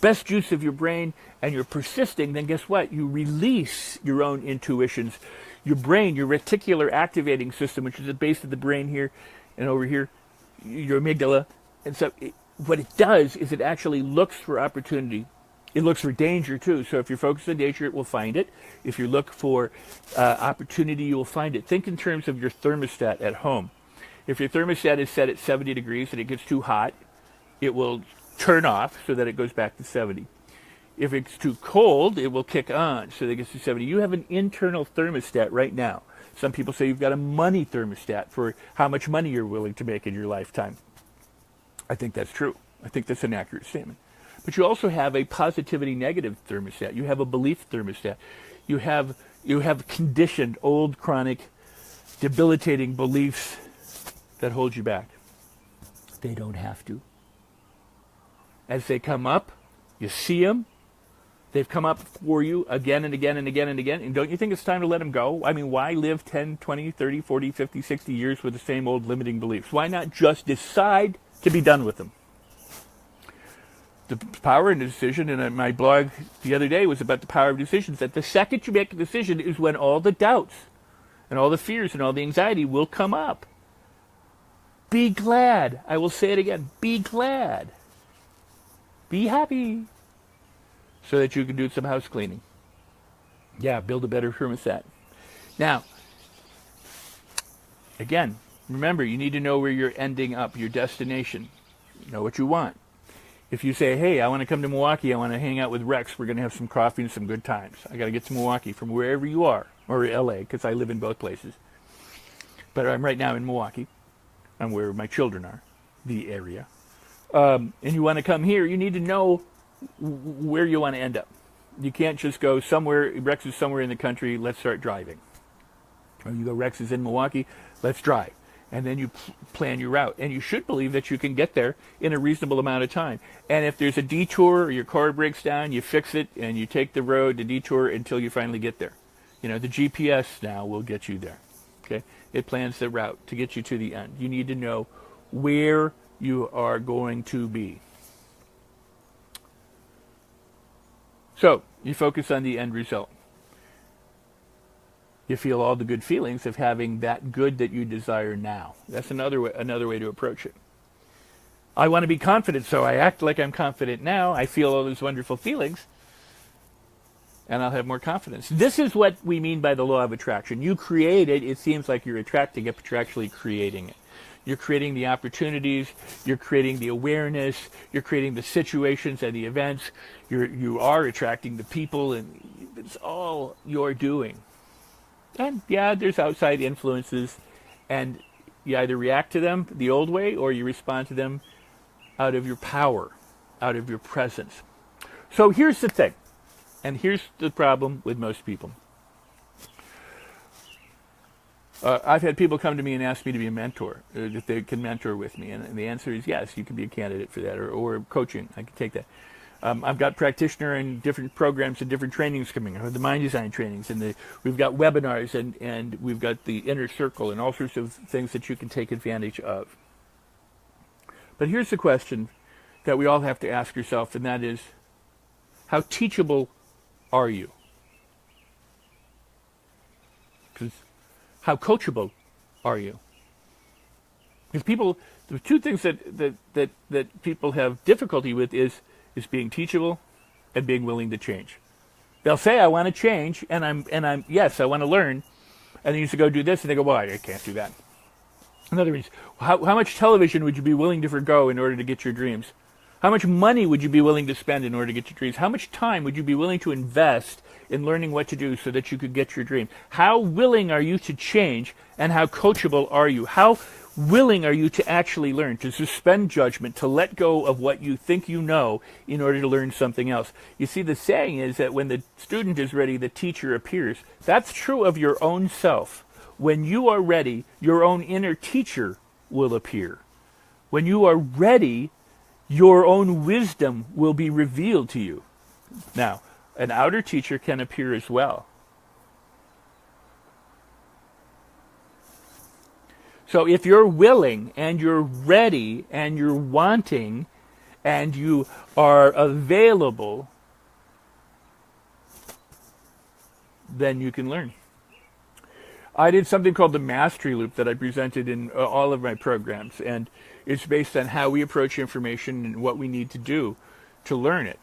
best use of your brain and you're persisting, then guess what? You release your own intuitions. Your brain, your reticular activating system, which is the base of the brain here and over here, your amygdala. And so what it does is it actually looks for opportunity. It looks for danger too. So if you're focused on danger, it will find it. If you look for opportunity, you will find it. Think in terms of your thermostat at home. If your thermostat is set at 70 degrees and it gets too hot, it will turn off so that it goes back to 70. If it's too cold, it will kick on so that it gets to 70. You have an internal thermostat right now. Some people say you've got a money thermostat for how much money you're willing to make in your lifetime. I think that's true. I think that's an accurate statement. But you also have a positivity negative thermostat. You have a belief thermostat. You have conditioned, old, chronic, debilitating beliefs that hold you back. They don't have to. As they come up, you see them. They've come up for you again and again and again and again. And don't you think it's time to let them go? I mean, why live 10, 20, 30, 40, 50, 60 years with the same old limiting beliefs? Why not just decide to be done with them? The power in the decision, and my blog the other day was about the power of decisions, that the second you make a decision is when all the doubts and all the fears and all the anxiety will come up. Be glad. I will say it again. Be glad. Be happy. So that you can do some house cleaning. Yeah, build a better thermostat. Now, again, remember, you need to know where you're ending up, your destination. You know what you want. If you say, hey, I want to come to Milwaukee, I want to hang out with Rex, we're going to have some coffee and some good times. I got to get to Milwaukee from wherever you are, or LA, because I live in both places. But I'm right now in Milwaukee. I'm where my children are, the area. And you want to come here, you need to know where you want to end up. You can't just go somewhere, Rex is somewhere in the country, let's start driving. Or you go, Rex is in Milwaukee, let's drive. And then you plan your route. And you should believe that you can get there in a reasonable amount of time. And if there's a detour or your car breaks down, you fix it and you take the road, the detour, until you finally get there. You know, the GPS now will get you there. Okay? It plans the route to get you to the end. You need to know where you are going to be. So, you focus on the end result. You feel all the good feelings of having that good that you desire now. That's another way to approach it. I want to be confident, so I act like I'm confident now. I feel all those wonderful feelings, and I'll have more confidence. This is what we mean by the law of attraction. You create it. It seems like you're attracting it, but you're actually creating it. You're creating the opportunities. You're creating the awareness. You're creating the situations and the events. You are attracting the people, and it's all you're doing. And yeah, there's outside influences, and you either react to them the old way or you respond to them out of your power, out of your presence. So here's the thing, and here's the problem with most people. I've had people come to me and ask me to be a mentor, if they can mentor with me, and the answer is yes, you can be a candidate for that, or coaching, I can take that. I've got practitioner and different programs and different trainings coming, the mind design trainings, and we've got webinars, and we've got the inner circle and all sorts of things that you can take advantage of. But here's the question that we all have to ask yourself, and that is, how teachable are you? Because how coachable are you? Because people, the two things that people have difficulty with is being teachable and being willing to change. They'll say, I want to change, and I'm yes, I want to learn, and they used to go do this, and they go, well, I can't do that. In other words, how much television would you be willing to forgo in order to get your dreams? How much money would you be willing to spend in order to get your dreams? How much time would you be willing to invest in learning what to do so that you could get your dream? How willing are you to change, and how coachable are you? How willing are you to actually learn, to suspend judgment, to let go of what you think you know in order to learn something else? You see, the saying is that when the student is ready, the teacher appears. That's true of your own self. When you are ready, your own inner teacher will appear. When you are ready, your own wisdom will be revealed to you. Now, an outer teacher can appear as well. So if you're willing and you're ready and you're wanting and you are available, then you can learn. I did something called the Mastery Loop that I presented in all of my programs, and it's based on how we approach information and what we need to do to learn it.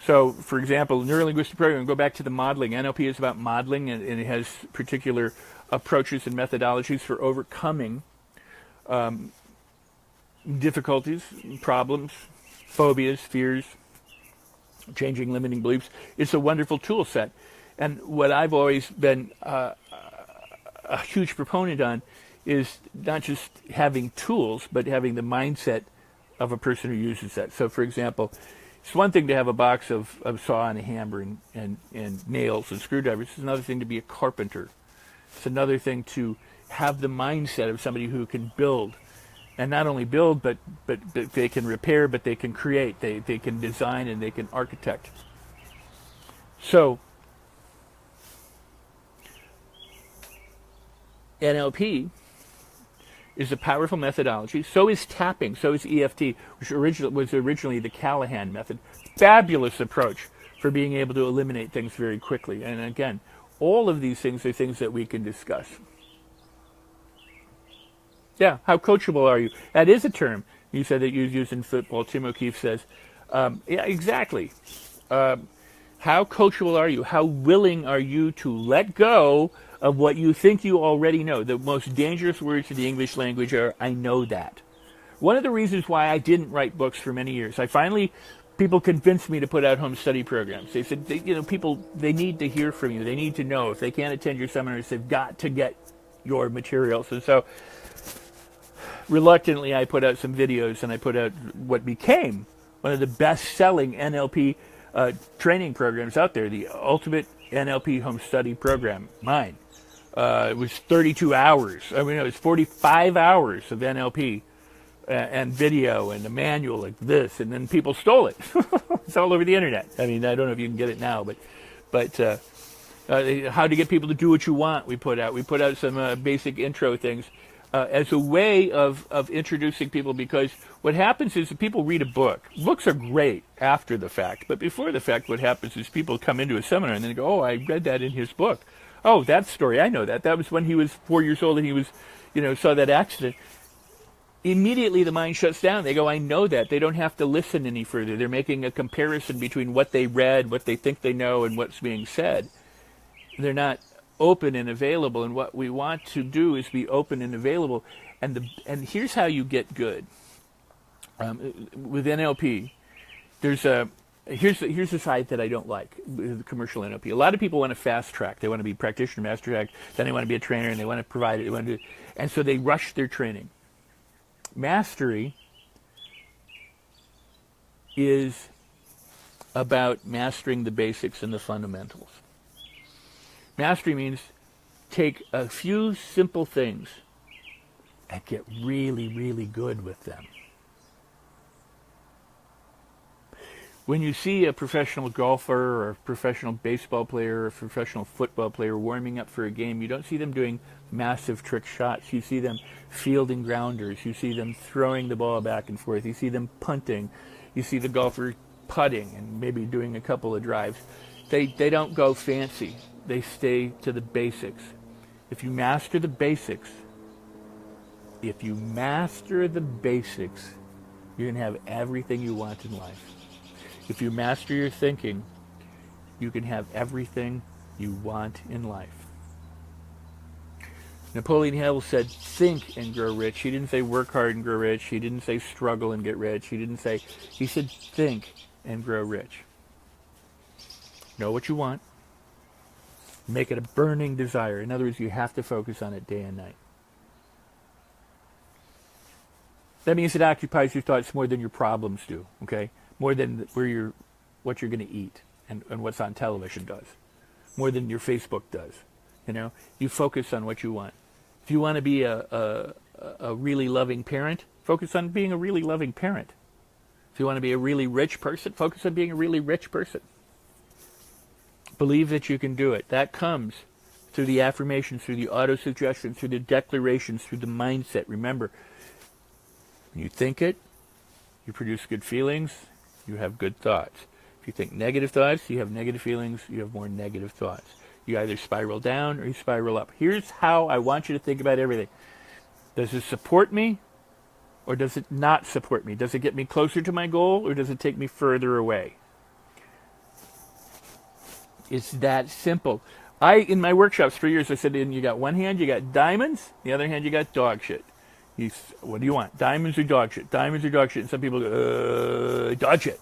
So, for example, neurolinguistic programming, go back to the modeling. NLP is about modeling, and it has particular approaches and methodologies for overcoming difficulties, problems, phobias, fears, changing limiting beliefs. It's a wonderful tool set. And what I've always been a huge proponent on is not just having tools, but having the mindset of a person who uses that. So, for example, it's one thing to have a box of saw and a hammer and nails and screwdrivers. It's another thing to be a carpenter. It's another thing to have the mindset of somebody who can build. And not only build, but they can repair, but they can create. They can design and they can architect. So, NLP is a powerful methodology. So is tapping. So is EFT, which was originally the Callahan method. Fabulous approach for being able to eliminate things very quickly. And again, all of these things are things that we can discuss. Yeah, how coachable are you? That is a term you said that you use in football. Tim O'Keefe says, yeah, exactly. How coachable are you? How willing are you to let go of what you think you already know? The most dangerous words in the English language are, I know that. One of the reasons why I didn't write books for many years, people convinced me to put out home study programs. They said, people, they need to hear from you. They need to know. If they can't attend your seminars, they've got to get your materials. And so reluctantly, I put out some videos, and I put out what became one of the best-selling NLP training programs out there, the Ultimate NLP Home Study Program, mine. It was 32 hours. I mean, it was 45 hours of NLP and video and a manual like this, and then people stole it. It's all over the internet. I mean, I don't know if you can get it now, but how to get people to do what you want. We put out some basic intro things as a way of introducing people, because what happens is that people read a book. Books are great after the fact, but before the fact, what happens is people come into a seminar and then go, "Oh, I read that in his book. Oh, that story, I know that. That was when he was 4 years old and he was, saw that accident." Immediately the mind shuts down. They go, "I know that." They don't have to listen any further. They're making a comparison between what they read, what they think they know, and what's being said. They're not open and available. And what we want to do is be open and available. And here's how you get good. With NLP, here's the side that I don't like with commercial NLP. A lot of people want to fast track. They want to be practitioner, master track, then they want to be a trainer, and they want to provide it. And so they rush their training. Mastery is about mastering the basics and the fundamentals. Mastery means take a few simple things and get really, really good with them. When you see a professional golfer or a professional baseball player or a professional football player warming up for a game, you don't see them doing massive trick shots. You see them fielding grounders. You see them throwing the ball back and forth. You see them punting. You see the golfer putting and maybe doing a couple of drives. They don't go fancy. They stay to the basics. If you master the basics, you're going to have everything you want in life. If you master your thinking, you can have everything you want in life. Napoleon Hill said, "Think and grow rich." He didn't say work hard and grow rich. He didn't say struggle and get rich. He said think and grow rich. Know what you want. Make it a burning desire. In other words, you have to focus on it day and night. That means it occupies your thoughts more than your problems do, okay? More than what you're going to eat and what's on television does. More than your Facebook does. You focus on what you want. If you want to be a really loving parent, focus on being a really loving parent. If you want to be a really rich person, focus on being a really rich person. Believe that you can do it. That comes through the affirmations, through the auto-suggestion, through the declarations, through the mindset. Remember, when you think it, you produce good feelings, you have good thoughts. If you think negative thoughts, you have negative feelings, you have more negative thoughts. You either spiral down or you spiral up. Here's how I want you to think about everything. Does it support me or does it not support me? Does it get me closer to my goal or does it take me further away? It's that simple. In my workshops for years, I said, you got one hand, you got diamonds, the other hand, you got dog shit. What do you want? Diamonds or dog shit? Diamonds or dog shit? And some people go, dog shit.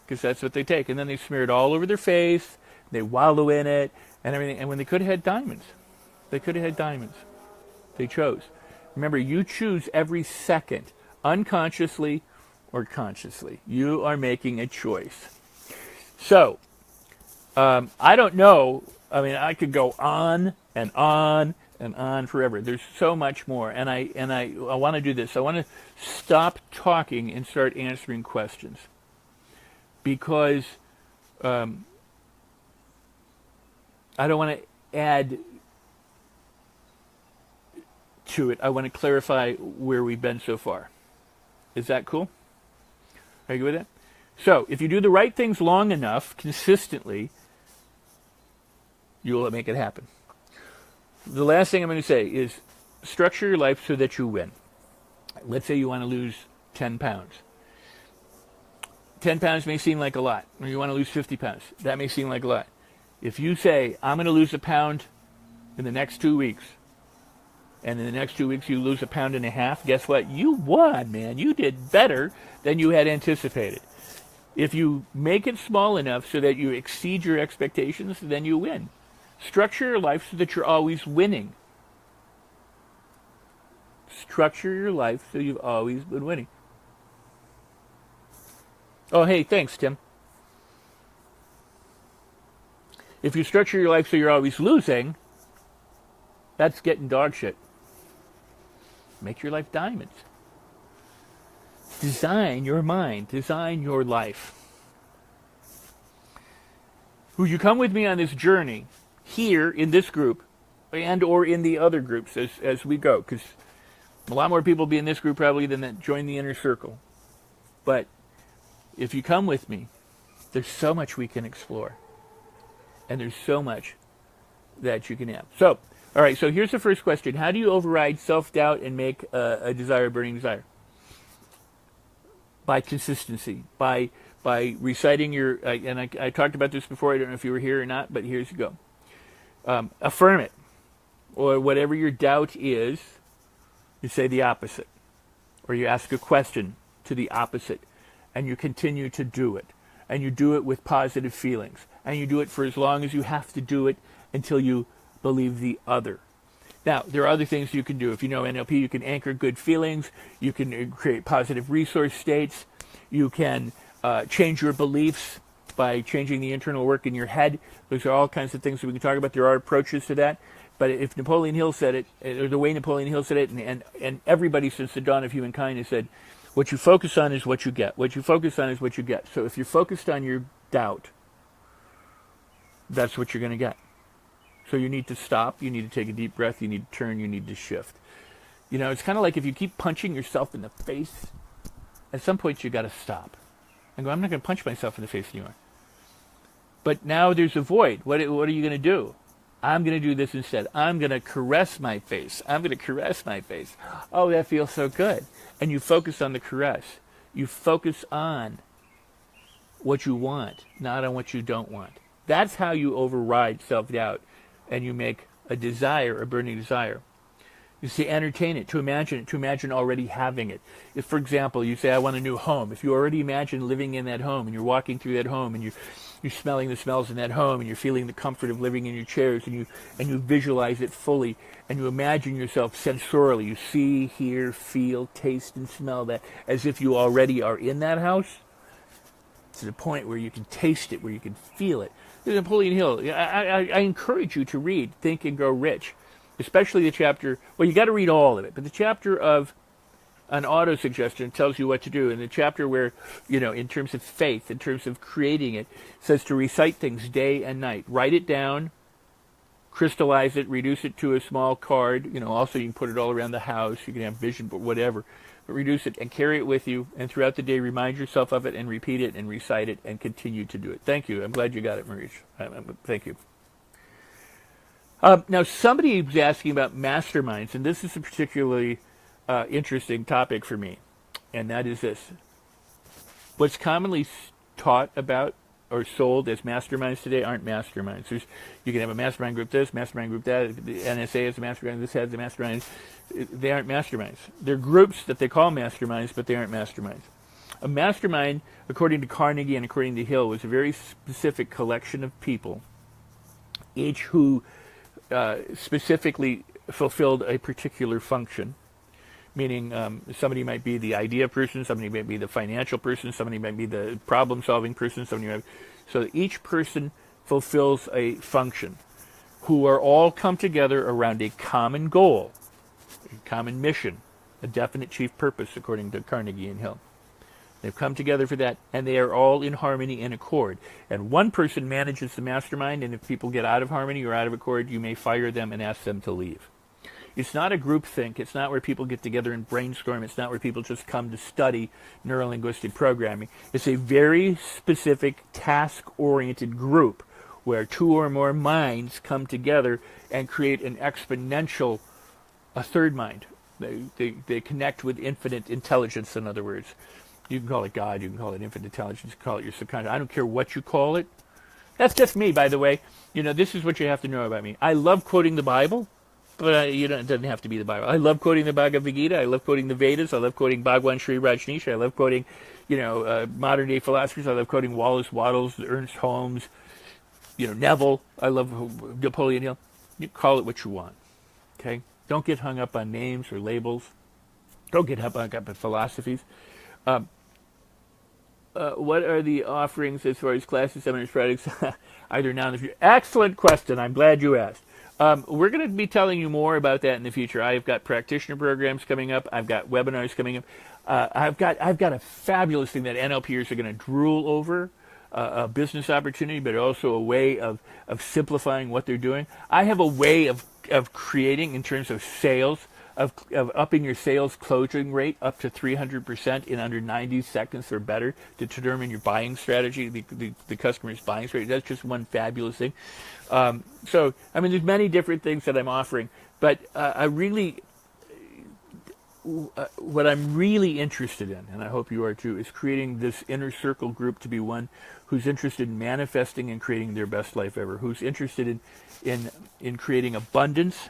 Because that's what they take. And then they smear it all over their face. They wallow in it and everything. And when they could have had diamonds, they chose. Remember, you choose every second, unconsciously or consciously. You are making a choice. So, I don't know. I mean, I could go on and on and on forever. There's so much more. And I want to do this. I want to stop talking and start answering questions. Because I don't want to add to it. I want to clarify where we've been so far. Is that cool? Are you good with that? So, if you do the right things long enough, consistently, you will make it happen. The last thing I'm going to say is structure your life so that you win. Let's say you want to lose 10 pounds. 10 pounds may seem like a lot, or you want to lose 50 pounds. That may seem like a lot. If you say, I'm going to lose a pound in the next 2 weeks, and in the next 2 weeks you lose 1.5 pounds, guess what? You won, man. You did better than you had anticipated. If you make it small enough so that you exceed your expectations, then you win. Structure your life so that you're always winning. Structure your life so you've always been winning. Oh, hey, thanks, Tim. If you structure your life so you're always losing, that's getting dog shit. Make your life diamonds. Design your mind. Design your life. Would you come with me on this journey here in this group and or in the other groups as we go? Because a lot more people will be in this group probably than that join the inner circle. But if you come with me, there's so much we can explore. And there's so much that you can have. So, all right, so here's the first question. How do you override self-doubt and make a desire a burning desire? By consistency, by reciting your, and I talked about this before, I don't know if you were here or not, but here's you go. Affirm it, or whatever your doubt is, you say the opposite, or you ask a question to the opposite, and you continue to do it, and you do it with positive feelings, and you do it for as long as you have to do it until you believe the other. Now, there are other things you can do. If you know NLP, you can anchor good feelings. You can create positive resource states. You can change your beliefs by changing the internal work in your head. Those are all kinds of things that we can talk about. There are approaches to that. But if Napoleon Hill said it, or the way Napoleon Hill said it, and everybody since the dawn of humankind has said, what you focus on is what you get. What you focus on is what you get. So if you're focused on your doubt, that's what you're going to get. So you need to stop, you need to take a deep breath, you need to turn, you need to shift. You know, it's kind of like if you keep punching yourself in the face, at some point you got to stop. And go, I'm not going to punch myself in the face anymore. But now there's a void. What are you going to do? I'm going to do this instead. I'm going to caress my face. I'm going to caress my face. Oh, that feels so good. And you focus on the caress. You focus on what you want, not on what you don't want. That's how you override self-doubt. And you make a desire, a burning desire. You say entertain it, to imagine already having it. If, for example, you say, I want a new home. If you already imagine living in that home, and you're walking through that home, and you're smelling the smells in that home, and you're feeling the comfort of living in your chairs, and you visualize it fully, and you imagine yourself sensorially. You see, hear, feel, taste, and smell that as if you already are in that house, to the point where you can taste it, where you can feel it. Napoleon Hill, I encourage you to read Think and Grow Rich, especially the chapter, well, you got to read all of it, but the chapter of an auto-suggestion tells you what to do, and the chapter where, you know, in terms of faith, in terms of creating it, says to recite things day and night. Write it down, crystallize it, reduce it to a small card, you know, also you can put it all around the house, you can have vision, but whatever. But reduce it and carry it with you, and throughout the day remind yourself of it and repeat it and recite it and continue to do it. Thank you. I'm glad you got it, Maurice. Thank you. Now, somebody was asking about masterminds, and this is a particularly interesting topic for me, and that is this. What's commonly taught about or sold as masterminds today aren't masterminds. You can have a mastermind group this, mastermind group that, the NSA has a mastermind, this has a mastermind. They aren't masterminds. They're groups that they call masterminds, but they aren't masterminds. A mastermind, according to Carnegie and according to Hill, was a very specific collection of people, each who specifically fulfilled a particular function. Meaning somebody might be the idea person, somebody might be the financial person, somebody might be the problem-solving person, so each person fulfills a function, who are all come together around a common goal, a common mission, a definite chief purpose, according to Carnegie and Hill. They've come together for that, and they are all in harmony and accord. And one person manages the mastermind, and if people get out of harmony or out of accord, you may fire them and ask them to leave. It's not a group think. It's not where people get together and brainstorm. It's not where people just come to study neurolinguistic programming. It's a very specific task-oriented group where two or more minds come together and create an exponential, a third mind. They connect with infinite intelligence, in other words. You can call it God. You can call it infinite intelligence. You can call it your subconscious. I don't care what you call it. That's just me, by the way. You know, this is what you have to know about me. I love quoting the Bible. But it doesn't have to be the Bible. I love quoting the Bhagavad Gita. I love quoting the Vedas. I love quoting Bhagwan Sri Rajneesh. I love quoting, modern day philosophers. I love quoting Wallace Wattles, Ernst Holmes, Neville. I love Napoleon Hill. You call it what you want. Okay? Don't get hung up on names or labels. Don't get hung up on philosophies. What are the offerings as far as classes, seminars, products, either now and in the future? Excellent question. I'm glad you asked. We're going to be telling you more about that in the future. I've got practitioner programs coming up. I've got webinars coming up. I've got a fabulous thing that NLPers are going to drool over, a business opportunity, but also a way of simplifying what they're doing. I have a way of creating in terms of sales, of upping your sales closing rate up to 300% in under 90 seconds or better to determine your buying strategy, the customer's buying strategy. That's just one fabulous thing. There's many different things that I'm offering, but what I'm really interested in, and I hope you are too, is creating this inner circle group to be one who's interested in manifesting and creating their best life ever, who's interested in creating abundance,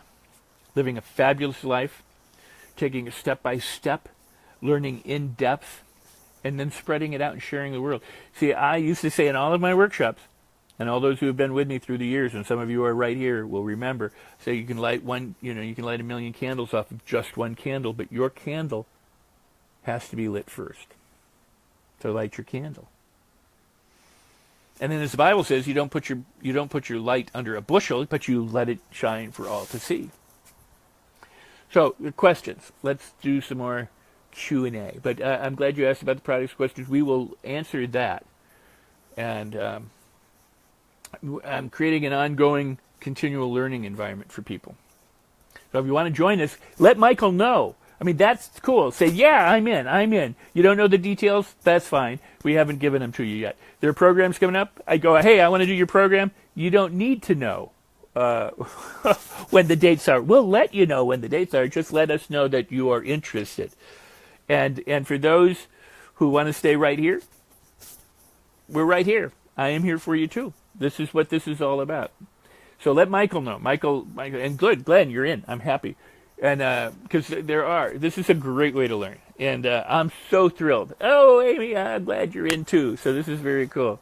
living a fabulous life, taking it step by step, learning in depth, and then spreading it out and sharing the world. See, I used to say in all of my workshops, and all those who have been with me through the years, and some of you are right here, will remember, say you can light you can light 1,000,000 candles off of just one candle, but your candle has to be lit first. So light your candle. And then as the Bible says, you don't put your light under a bushel, but you let it shine for all to see. So, the questions. Let's do some more Q&A. But I'm glad you asked about the products questions. We will answer that. And I'm creating an ongoing, continual learning environment for people. So if you want to join us, let Michael know. That's cool. Say, yeah, I'm in. You don't know the details? That's fine. We haven't given them to you yet. There are programs coming up. I go, hey, I want to do your program. You don't need to know when the dates are. We'll let you know when the dates are. Just let us know that you are interested. And for those who want to stay right here, we're right here. I am here for you too. This is what this is all about. So let Michael know. Michael, and good, Glenn, you're in. I'm happy. And because this is a great way to learn. And I'm so thrilled. Oh, Amy, I'm glad you're in too. So this is very cool.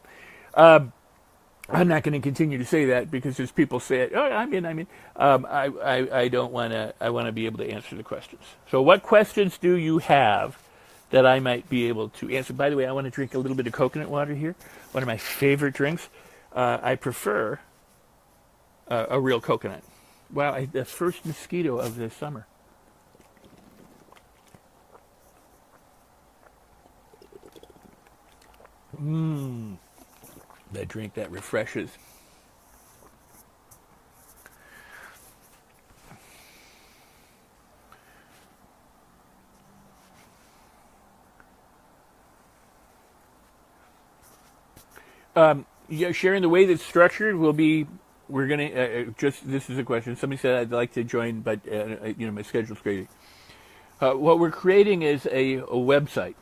I'm not going to continue to say that because as people say it, oh, I'm in. I don't want to. I want to be able to answer the questions. So what questions do you have that I might be able to answer? By the way, I want to drink a little bit of coconut water here. One of my favorite drinks. I prefer a real coconut. Wow, the first mosquito of the summer. That drink that refreshes. Sharing the way that's structured will be. We're gonna this is a question. Somebody said I'd like to join, but my schedule's crazy. What we're creating is a website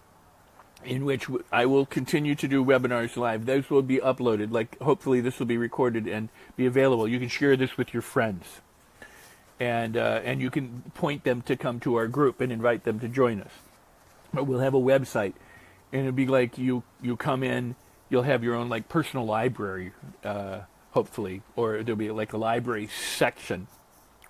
in which I will continue to do webinars live. Those will be uploaded. Hopefully this will be recorded and be available. You can share this with your friends, and you can point them to come to our group and invite them to join us. But we'll have a website, and it'll be like you come in. You'll have your own personal library. Hopefully, or there'll be a library section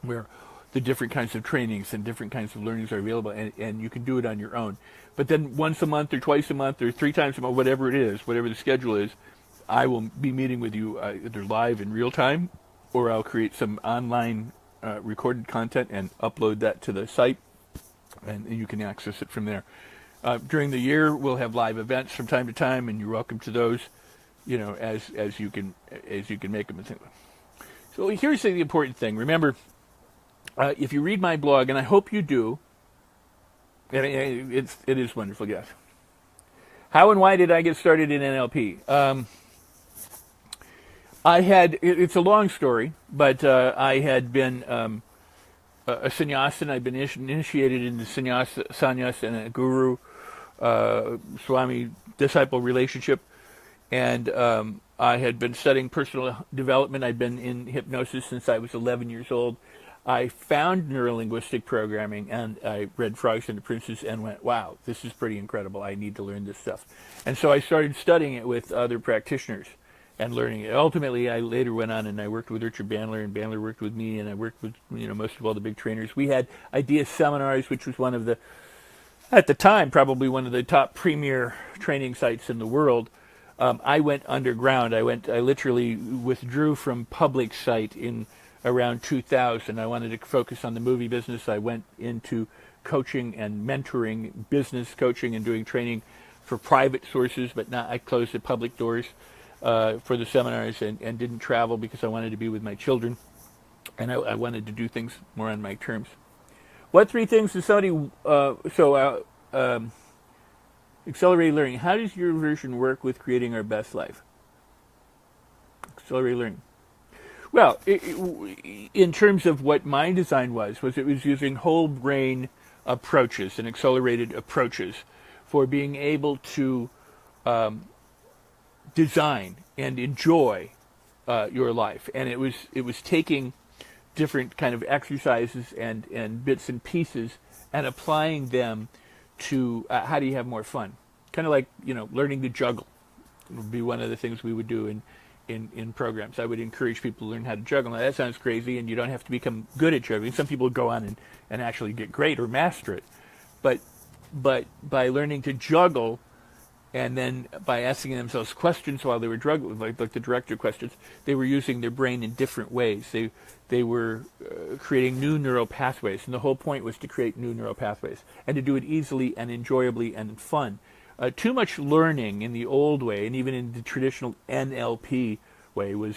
where the different kinds of trainings and different kinds of learnings are available, and you can do it on your own. But then once a month or twice a month or 3 times a month, whatever it is, whatever the schedule is, I will be meeting with you either live in real time, or I'll create some online recorded content and upload that to the site, and you can access it from there. During the year, we'll have live events from time to time, and you're welcome to those. As you can make them. So here's the important thing. Remember, if you read my blog, and I hope you do, and it is wonderful. Yes. How and why did I get started in NLP? It's a long story, but I had been a sannyasin. I'd been initiated into sannyas and a guru, Swami disciple relationship. And I had been studying personal development. I'd been in hypnosis since I was 11 years old. I found neurolinguistic programming, and I read Frogs and the Princes and went, wow, this is pretty incredible. I need to learn this stuff. And so I started studying it with other practitioners and learning it. Ultimately, I later went on and I worked with Richard Bandler, and Bandler worked with me, and I worked with most of all the big trainers. We had Idea Seminars, which was one of the, at the time, probably one of the top premier training sites in the world. I went underground. I literally withdrew from public sight in around 2000. I wanted to focus on the movie business. I went into coaching and mentoring, business coaching, and doing training for private sources, but not. I closed the public doors for the seminars and didn't travel because I wanted to be with my children, and I wanted to do things more on my terms. What 3 things does somebody accelerated learning? How does your version work with creating our best life? Accelerated learning. Well, in terms of what my design was it was using whole brain approaches and accelerated approaches for being able to design and enjoy your life. And it was taking different kind of exercises and bits and pieces and applying them to how do you have more fun. Kind of like, learning to juggle. It would be one of the things we would do in programs. I would encourage people to learn how to juggle. Now, that sounds crazy, and you don't have to become good at juggling. Some people go on and actually get great or master it. But by learning to juggle, and then by asking themselves questions while they were juggling, like the director questions, they were using their brain in different ways. They were creating new neural pathways, and the whole point was to create new neural pathways and to do it easily and enjoyably and fun. Too much learning in the old way, and even in the traditional NLP way, was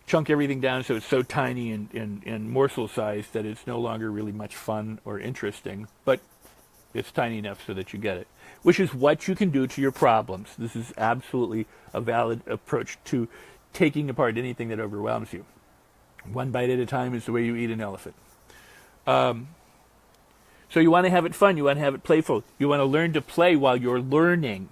chunk everything down so it's so tiny and morsel-sized that it's no longer really much fun or interesting, but it's tiny enough so that you get it, which is what you can do to your problems. This is absolutely a valid approach to taking apart anything that overwhelms you. One bite at a time is the way you eat an elephant. So you want to have it fun. You want to have it playful. You want to learn to play while you're learning.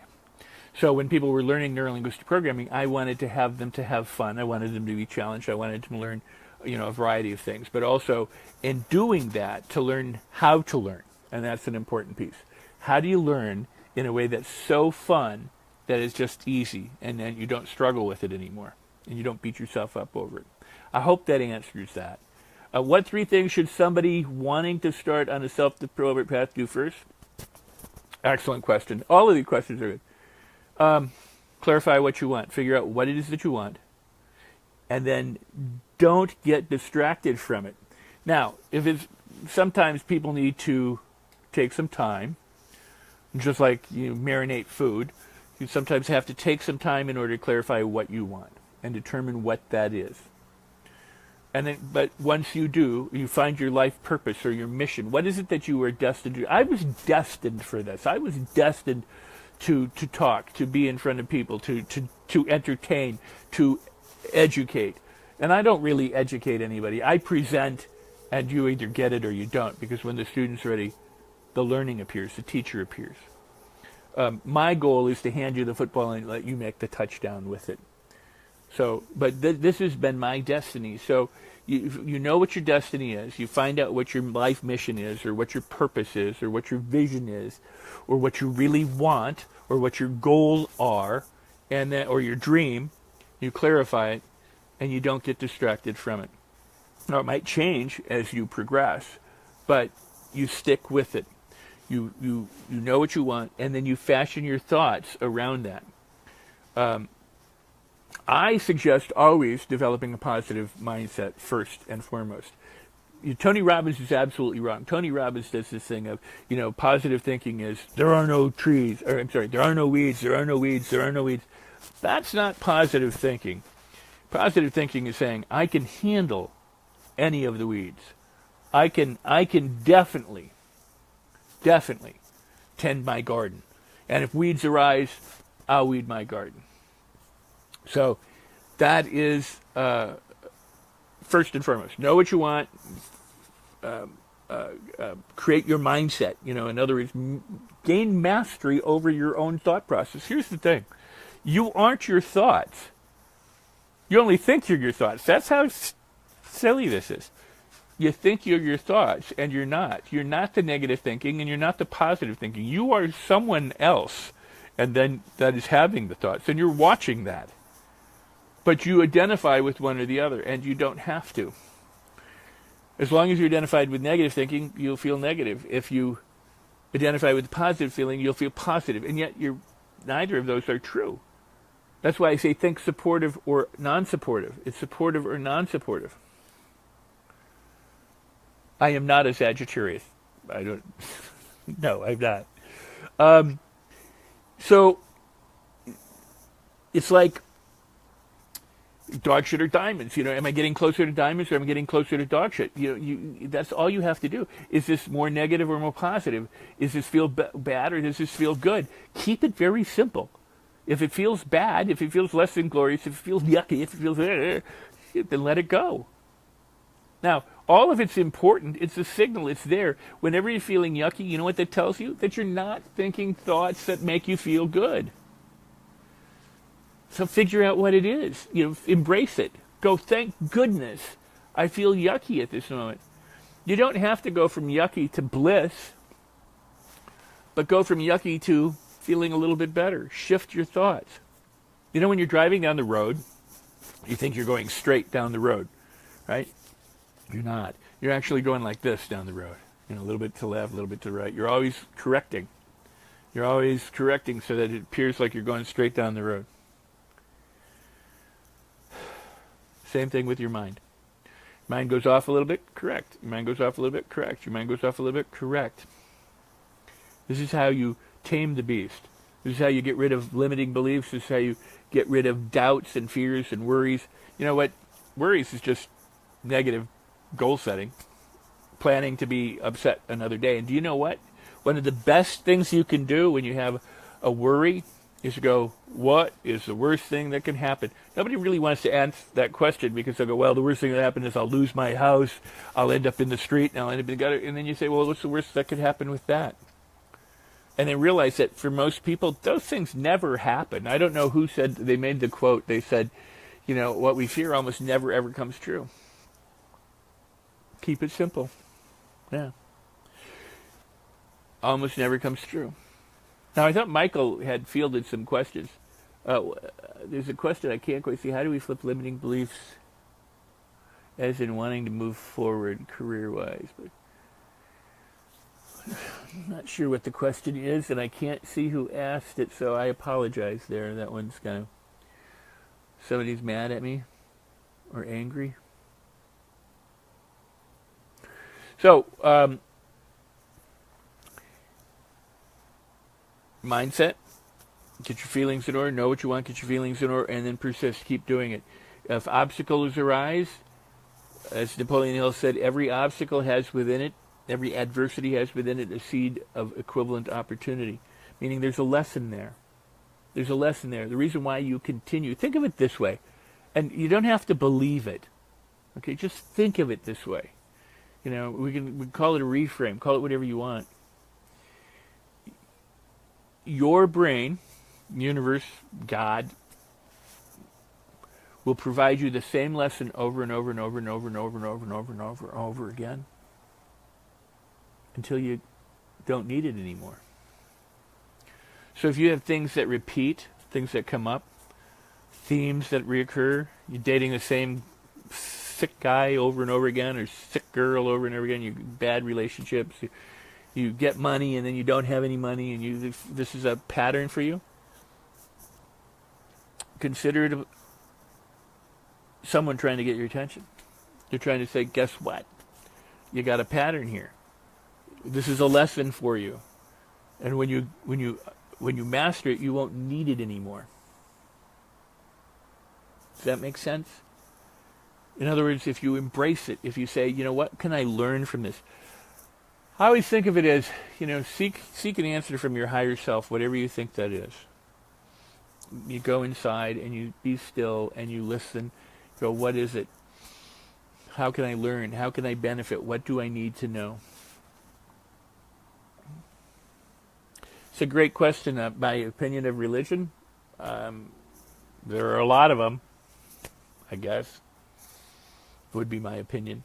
So when people were learning neurolinguistic programming, I wanted to have them to have fun. I wanted them to be challenged. I wanted them to learn, a variety of things. But also, in doing that, to learn how to learn. And that's an important piece. How do you learn in a way that's so fun that it's just easy, and then you don't struggle with it anymore, and you don't beat yourself up over it? I hope that answers that. What 3 things should somebody wanting to start on a self-development path do first? Excellent question. All of these questions are good. Clarify what you want. Figure out what it is that you want. And then don't get distracted from it. Now, sometimes people need to take some time, just like you marinate food. You sometimes have to take some time in order to clarify what you want and determine what that is. But once you do, you find your life purpose or your mission. What is it that you were destined to do? I was destined for this. I was destined to talk, to be in front of people, to entertain, to educate. And I don't really educate anybody. I present, and you either get it or you don't, because when the student's ready, the learning appears, the teacher appears. My goal is to hand you the football and let you make the touchdown with it. So, but this has been my destiny. So you know what your destiny is. You find out what your life mission is, or what your purpose is, or what your vision is, or what you really want, or what your goals are, and then, or your dream. You clarify it, and you don't get distracted from it. Now, it might change as you progress, but you stick with it. You know what you want, and then you fashion your thoughts around that. I suggest always developing a positive mindset first and foremost. Tony Robbins is absolutely wrong. Tony Robbins does this thing of, positive thinking is, there are no trees, or there are no weeds, there are no weeds, there are no weeds. That's not positive thinking. Positive thinking is saying, I can handle any of the weeds. I can definitely tend my garden. And if weeds arise, I'll weed my garden. So that is first and foremost. Know what you want. Create your mindset. In other words, gain mastery over your own thought process. Here's the thing. You aren't your thoughts. You only think you're your thoughts. That's how silly this is. You think you're your thoughts, and you're not. You're not the negative thinking, and you're not the positive thinking. You are someone else, and then that is having the thoughts, and you're watching that. But you identify with one or the other, and you don't have to. As long as you're identified with negative thinking, you'll feel negative. If you identify with positive feeling, you'll feel positive. And yet, neither of those are true. That's why I say think supportive or non-supportive. It's supportive or non-supportive. I am not a Sagittarius. No, I'm not. So, it's like dog shit or diamonds. Am I getting closer to diamonds or am I getting closer to dog shit? That's all you have to do. Is this more negative or more positive? Is this feel bad or does this feel good? Keep it very simple. If it feels bad, if it feels less than glorious, if it feels yucky, if it feels then let it go. Now, all of it's important. It's a signal. It's there. Whenever you're feeling yucky, you know what that tells you? That you're not thinking thoughts that make you feel good. So figure out what it is. Embrace it. Go, thank goodness I feel yucky at this moment. You don't have to go from yucky to bliss, but go from yucky to feeling a little bit better. Shift your thoughts. When you're driving down the road, you think you're going straight down the road, right? You're not. You're actually going like this down the road. A little bit to the left, a little bit to the right. You're always correcting. You're always correcting so that it appears like you're going straight down the road. Same thing with your mind. Mind goes off a little bit, correct. Your mind goes off a little bit, correct. Your mind goes off a little bit, correct. This is how you tame the beast. This is how you get rid of limiting beliefs. This is how you get rid of doubts and fears and worries. You know what? Worries is just negative goal setting, planning to be upset another day. And do you know what? One of the best things you can do when you have a worry is to go, what is the worst thing that can happen? Nobody really wants to answer that question because they'll go, well, the worst thing that happen is I'll lose my house, I'll end up in the street, and I'll end up in the gutter. And then you say, well, what's the worst that could happen with that? And then realize that for most people, those things never happen. I don't know who said, they made the quote, they said, what we fear almost never ever comes true. Keep it simple. Yeah. Almost never comes true. Now, I thought Michael had fielded some questions. There's a question I can't quite see. How do we flip limiting beliefs as in wanting to move forward career-wise? But I'm not sure what the question is, and I can't see who asked it, so I apologize there. That one's kind of... Somebody's mad at me or angry. So, mindset, get your feelings in order, know what you want, get your feelings in order, and then persist, keep doing it. If obstacles arise, as Napoleon Hill said, every obstacle has within it, every adversity has within it a seed of equivalent opportunity, meaning there's a lesson there. There's a lesson there. The reason why you continue, think of it this way, and you don't have to believe it, okay, just think of it this way. We can call it a reframe, call it whatever you want. Your brain, universe, God, will provide you the same lesson over and over and over and over and over and over and over and over and over again until you don't need it anymore. So if you have things that repeat, things that come up, themes that reoccur, you're dating the same sick guy over and over again, or sick girl over and over again, you bad relationships, you get money and then you don't have any money, and this is a pattern for you. Consider it someone trying to get your attention. They're trying to say, guess what? You got a pattern here. This is a lesson for you. And when you master it, you won't need it anymore. Does that make sense? In other words, if you embrace it, if you say, what can I learn from this? I always think of it as, seek an answer from your higher self, whatever you think that is. You go inside and you be still and you listen. Go, what is it? How can I learn? How can I benefit? What do I need to know? It's a great question. My opinion of religion, there are a lot of them, I guess, would be my opinion.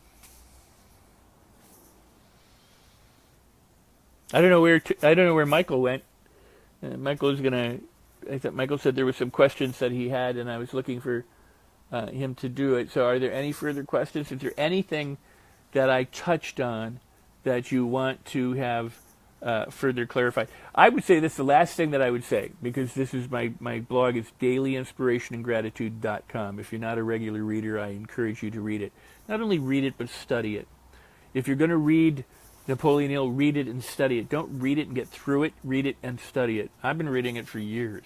I don't know where Michael went. I thought Michael said there were some questions that he had, and I was looking for him to do it. So are there any further questions? Is there anything that I touched on that you want to have further clarified? I would say this is the last thing that I would say, because this is my blog is dailyinspirationandgratitude.com. If you're not a regular reader, I encourage you to read it. Not only read it, but study it. If you're going to read Napoleon Hill, read it and study it. Don't read it and get through it. Read it and study it. I've been reading it for years.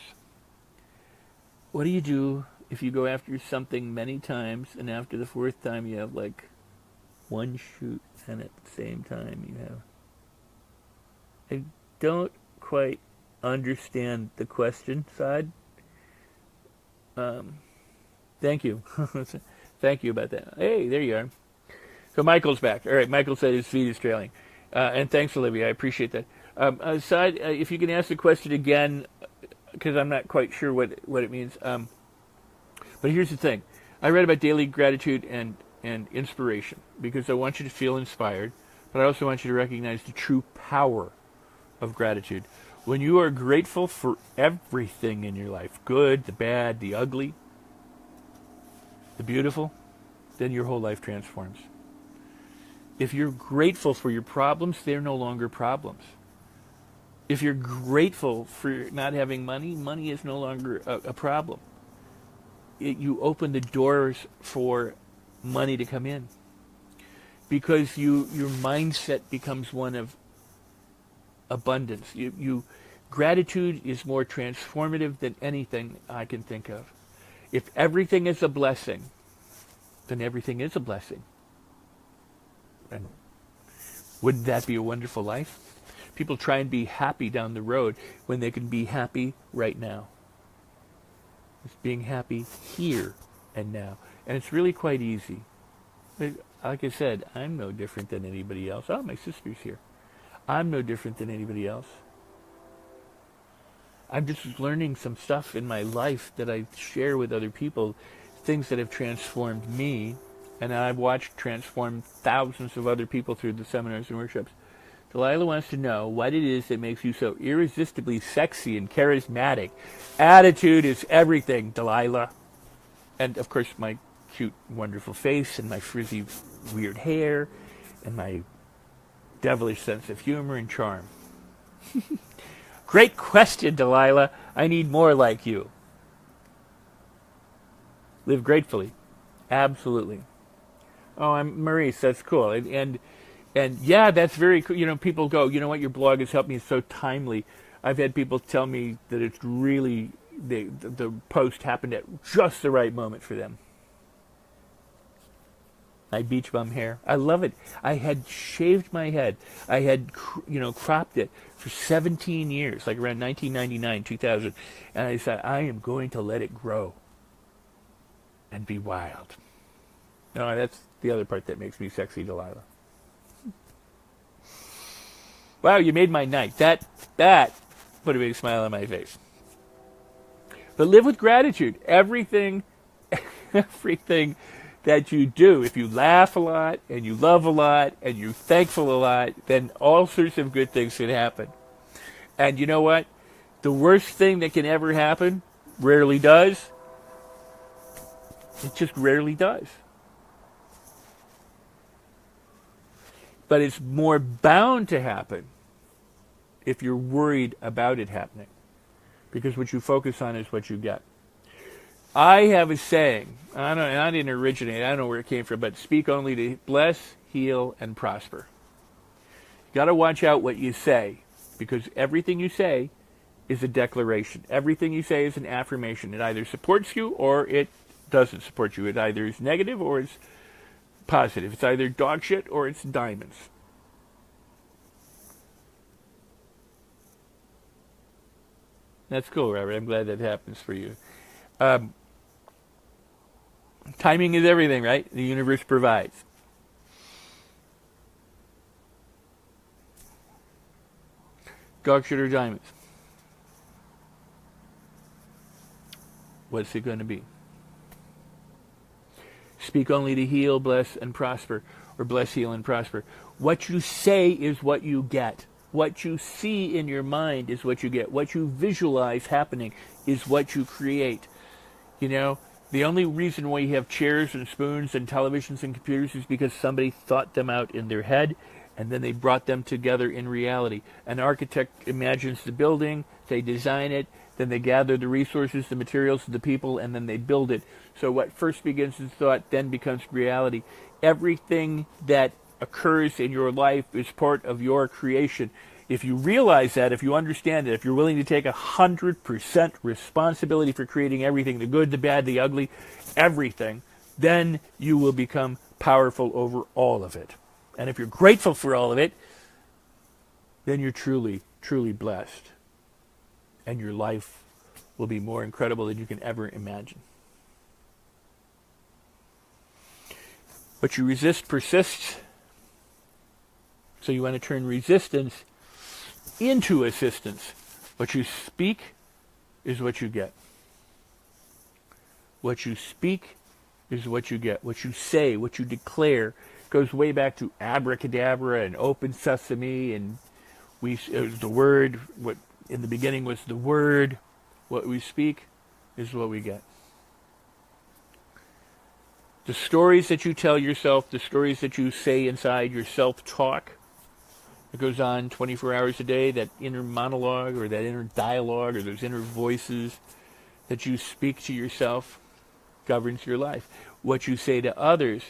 What do you do if you go after something many times, and after the fourth time you have like one shoot, and at the same time you have... I don't quite understand the question side. Thank you. Thank you about that. Hey, there you are. So Michael's back. All right, Michael said his feed is trailing. And thanks, Olivia. I appreciate that. Aside, if you can ask the question again, because I'm not quite sure what it means. But here's the thing. I read about daily gratitude and inspiration because I want you to feel inspired, but I also want you to recognize the true power of gratitude. When you are grateful for everything in your life, good, the bad, the ugly, the beautiful, then your whole life transforms. If you're grateful for your problems, they're no longer problems. If you're grateful for not having money, money is no longer a problem. You open the doors for money to come in, because your mindset becomes one of abundance. Gratitude is more transformative than anything I can think of. If everything is a blessing, then everything is a blessing. And wouldn't that be a wonderful life? People try and be happy down the road when they can be happy right now. It's being happy here and now. And it's really quite easy. Like I said, I'm no different than anybody else. Oh, my sister's here. I'm no different than anybody else. I'm just learning some stuff in my life that I share with other people, things that have transformed me, and I've watched transform thousands of other people through the seminars and workshops. Delilah wants to know what it is that makes you so irresistibly sexy and charismatic. Attitude is everything, Delilah. And, of course, my cute, wonderful face and my frizzy, weird hair and my devilish sense of humor and charm. Great question, Delilah. I need more like you. Live gratefully. Absolutely. Oh, I'm Maurice. That's cool. And yeah, that's very cool. You know, people go, you know what, your blog has helped me. It's so timely. I've had people tell me that it's really, the post happened at just the right moment for them. My beach bum hair. I love it. I had shaved my head. I had, cropped it for 17 years, like around 1999, 2000. And I said, I am going to let it grow and be wild. No, that's the other part that makes me sexy, Delilah. Wow, you made my night. That put a big smile on my face. But live with gratitude. Everything that you do, if you laugh a lot and you love a lot and you're thankful a lot, then all sorts of good things can happen. And you know what? The worst thing that can ever happen rarely does. It just rarely does. But it's more bound to happen if you're worried about it happening. Because what you focus on is what you get. I have a saying, and I didn't originate it, I don't know where it came from, but speak only to bless, heal, and prosper. You got to watch out what you say, because everything you say is a declaration. Everything you say is an affirmation. It either supports you or it doesn't support you. It either is negative or it's positive. It's either dog shit or it's diamonds. That's cool, Robert. I'm glad that happens for you. Timing is everything, right? The universe provides. Dog shit or diamonds? What's it going to be? Speak only to heal, bless, and prosper, or bless, heal, and prosper. What you say is what you get. What you see in your mind is what you get. What you visualize happening is what you create. You know, the only reason why you have chairs and spoons and televisions and computers is because somebody thought them out in their head, and then they brought them together in reality. An architect imagines the building, they design it, then they gather the resources, the materials, the people, and then they build it. So what first begins as thought then becomes reality. Everything that occurs in your life is part of your creation. If you realize that, if you understand it, if you're willing to take 100% responsibility for creating everything, the good, the bad, the ugly, everything, then you will become powerful over all of it. And if you're grateful for all of it, then you're truly, truly blessed. And your life will be more incredible than you can ever imagine. What you resist persists. So you want to turn resistance into assistance. What you speak is what you get. What you speak is what you get. What you say, what you declare, goes way back to abracadabra and open sesame, and it was the word. What in the beginning was the word. What we speak is what we get. The stories that you tell yourself, the stories that you say inside your self-talk, it goes on 24 hours a day, that inner monologue or that inner dialogue or those inner voices that you speak to yourself governs your life. What you say to others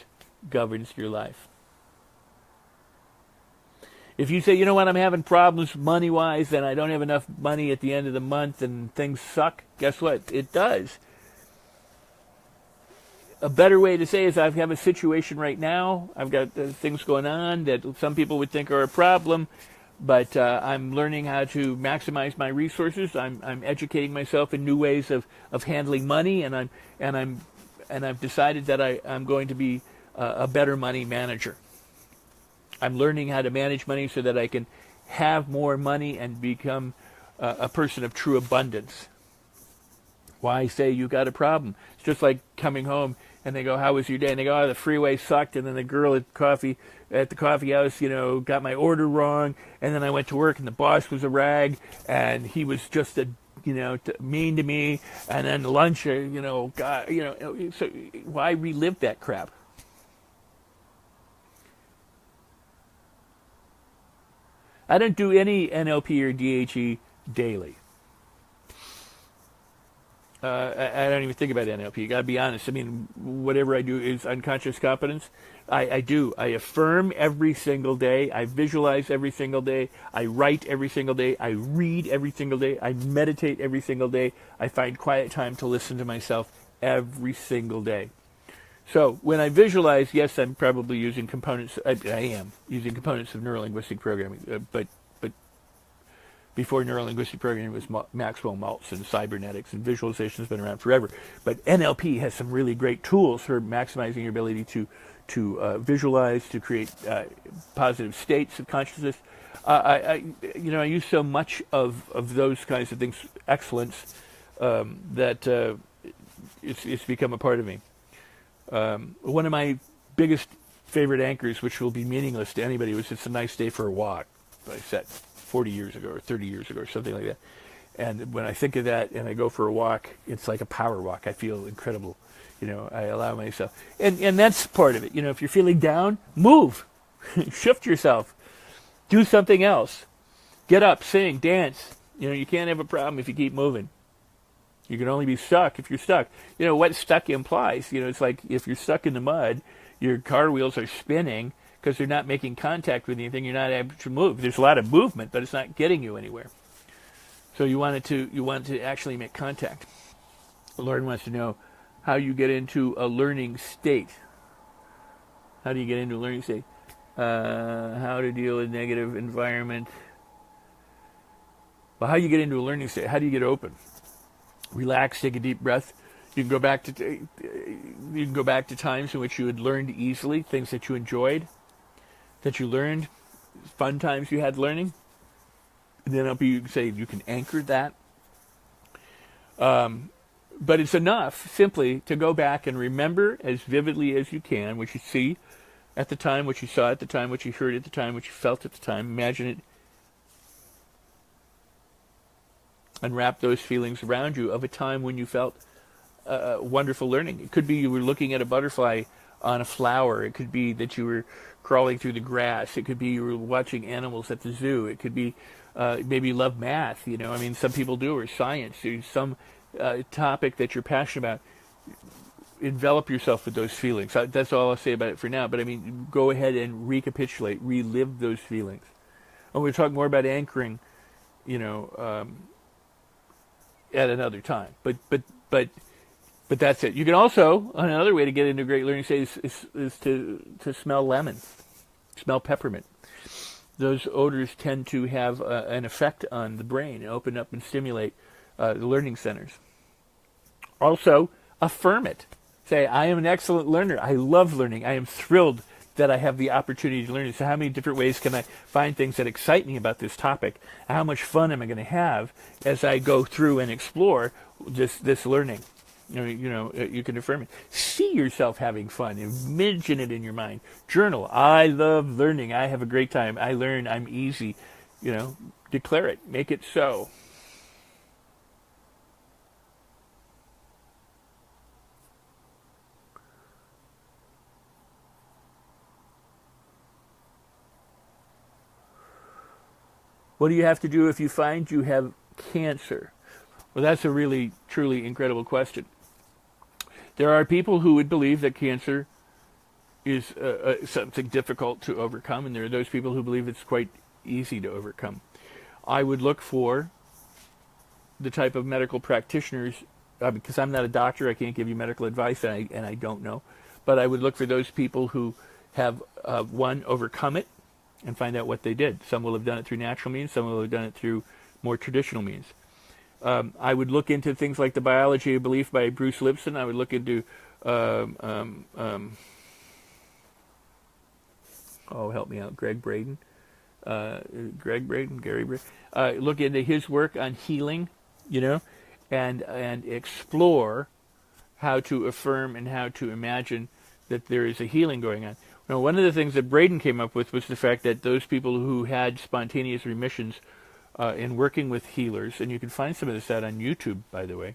governs your life. If you say, you know what, I'm having problems money-wise and I don't have enough money at the end of the month and things suck, guess what? It does. A better way to say is I have a situation right now. I've got things going on that some people would think are a problem, but I'm learning how to maximize my resources. I'm educating myself in new ways of handling money, and I've decided that I'm going to be a better money manager. I'm learning how to manage money so that I can have more money and become a person of true abundance. Why say you got a problem? It's just like coming home and they go, how was your day? And they go, oh, the freeway sucked. And then the girl at the coffee house, got my order wrong. And then I went to work and the boss was a rag and he was just mean to me. And then lunch, so why relive that crap? I don't do any NLP or DHE daily. I don't even think about NLP. You got to be honest. I mean, whatever I do is unconscious competence. I do. I affirm every single day. I visualize every single day. I write every single day. I read every single day. I meditate every single day. I find quiet time to listen to myself every single day. So when I visualize, yes, I'm probably using components. I am using components of neurolinguistic programming, but before neurolinguistic programming was Maxwell Maltz and cybernetics, and visualization has been around forever. But NLP has some really great tools for maximizing your ability to visualize, to create positive states of consciousness. I use so much of those kinds of things, excellence, that it's become a part of me. One of my biggest favorite anchors, which will be meaningless to anybody, was "It's a nice day for a walk." I said 40 years ago or 30 years ago or something like that. And when I think of that and I go for a walk, it's like a power walk. I feel incredible. I allow myself. And that's part of it. If you're feeling down, move. Shift yourself. Do something else. Get up, sing, dance. You can't have a problem if you keep moving. You can only be stuck if you're stuck. What stuck implies. It's like if you're stuck in the mud, your car wheels are spinning because they're not making contact with anything. You're not able to move. There's a lot of movement, but it's not getting you anywhere. So you want to actually make contact. The Lord wants to know how you get into a learning state. How do you get into a learning state? How to deal with negative environment. Well, how do you get into a learning state? How do you get open? Relax, take a deep breath. You can go back to times in which you had learned easily, things that you enjoyed, that you learned, fun times you had learning. And then you can say you can anchor that. But it's enough simply to go back and remember as vividly as you can what you see at the time, what you saw at the time, what you heard at the time, what you felt at the time. Imagine it and wrap those feelings around you of a time when you felt wonderful learning. It could be you were looking at a butterfly on a flower. It could be that you were crawling through the grass. It could be you were watching animals at the zoo. It could be maybe you love math. You know, I mean, some people do, or science, or some topic that you're passionate about. Envelop yourself with those feelings. That's all I'll say about it for now. But I mean, go ahead and recapitulate, relive those feelings. And we'll talk more about anchoring, you know, at another time. But that's it. You can also, another way to get into a great learning state is to smell lemon, smell peppermint. Those odors tend to have an effect on the brain and open up and stimulate the learning centers. Also, affirm it. Say, I am an excellent learner. I love learning. I am thrilled that I have the opportunity to learn. So how many different ways can I find things that excite me about this topic? How much fun am I going to have as I go through and explore this learning? You can affirm it. See yourself having fun. Imagine it in your mind. Journal. I love learning. I have a great time. I learn. I'm easy. Declare it. Make it so. What do you have to do if you find you have cancer? Well, that's a really, truly incredible question. There are people who would believe that cancer is something difficult to overcome, and there are those people who believe it's quite easy to overcome. I would look for the type of medical practitioners, because I'm not a doctor, I can't give you medical advice, and I don't know, but I would look for those people who have, overcome it, and find out what they did. Some will have done it through natural means, some will have done it through more traditional means. I would look into things like The Biology of Belief by Bruce Lipton. I would look into, help me out, Gary Braden. Look into his work on healing, and explore how to affirm and how to imagine that there is a healing going on. Now, one of the things that Braden came up with was the fact that those people who had spontaneous remissions in working with healers, and you can find some of this out on YouTube, by the way,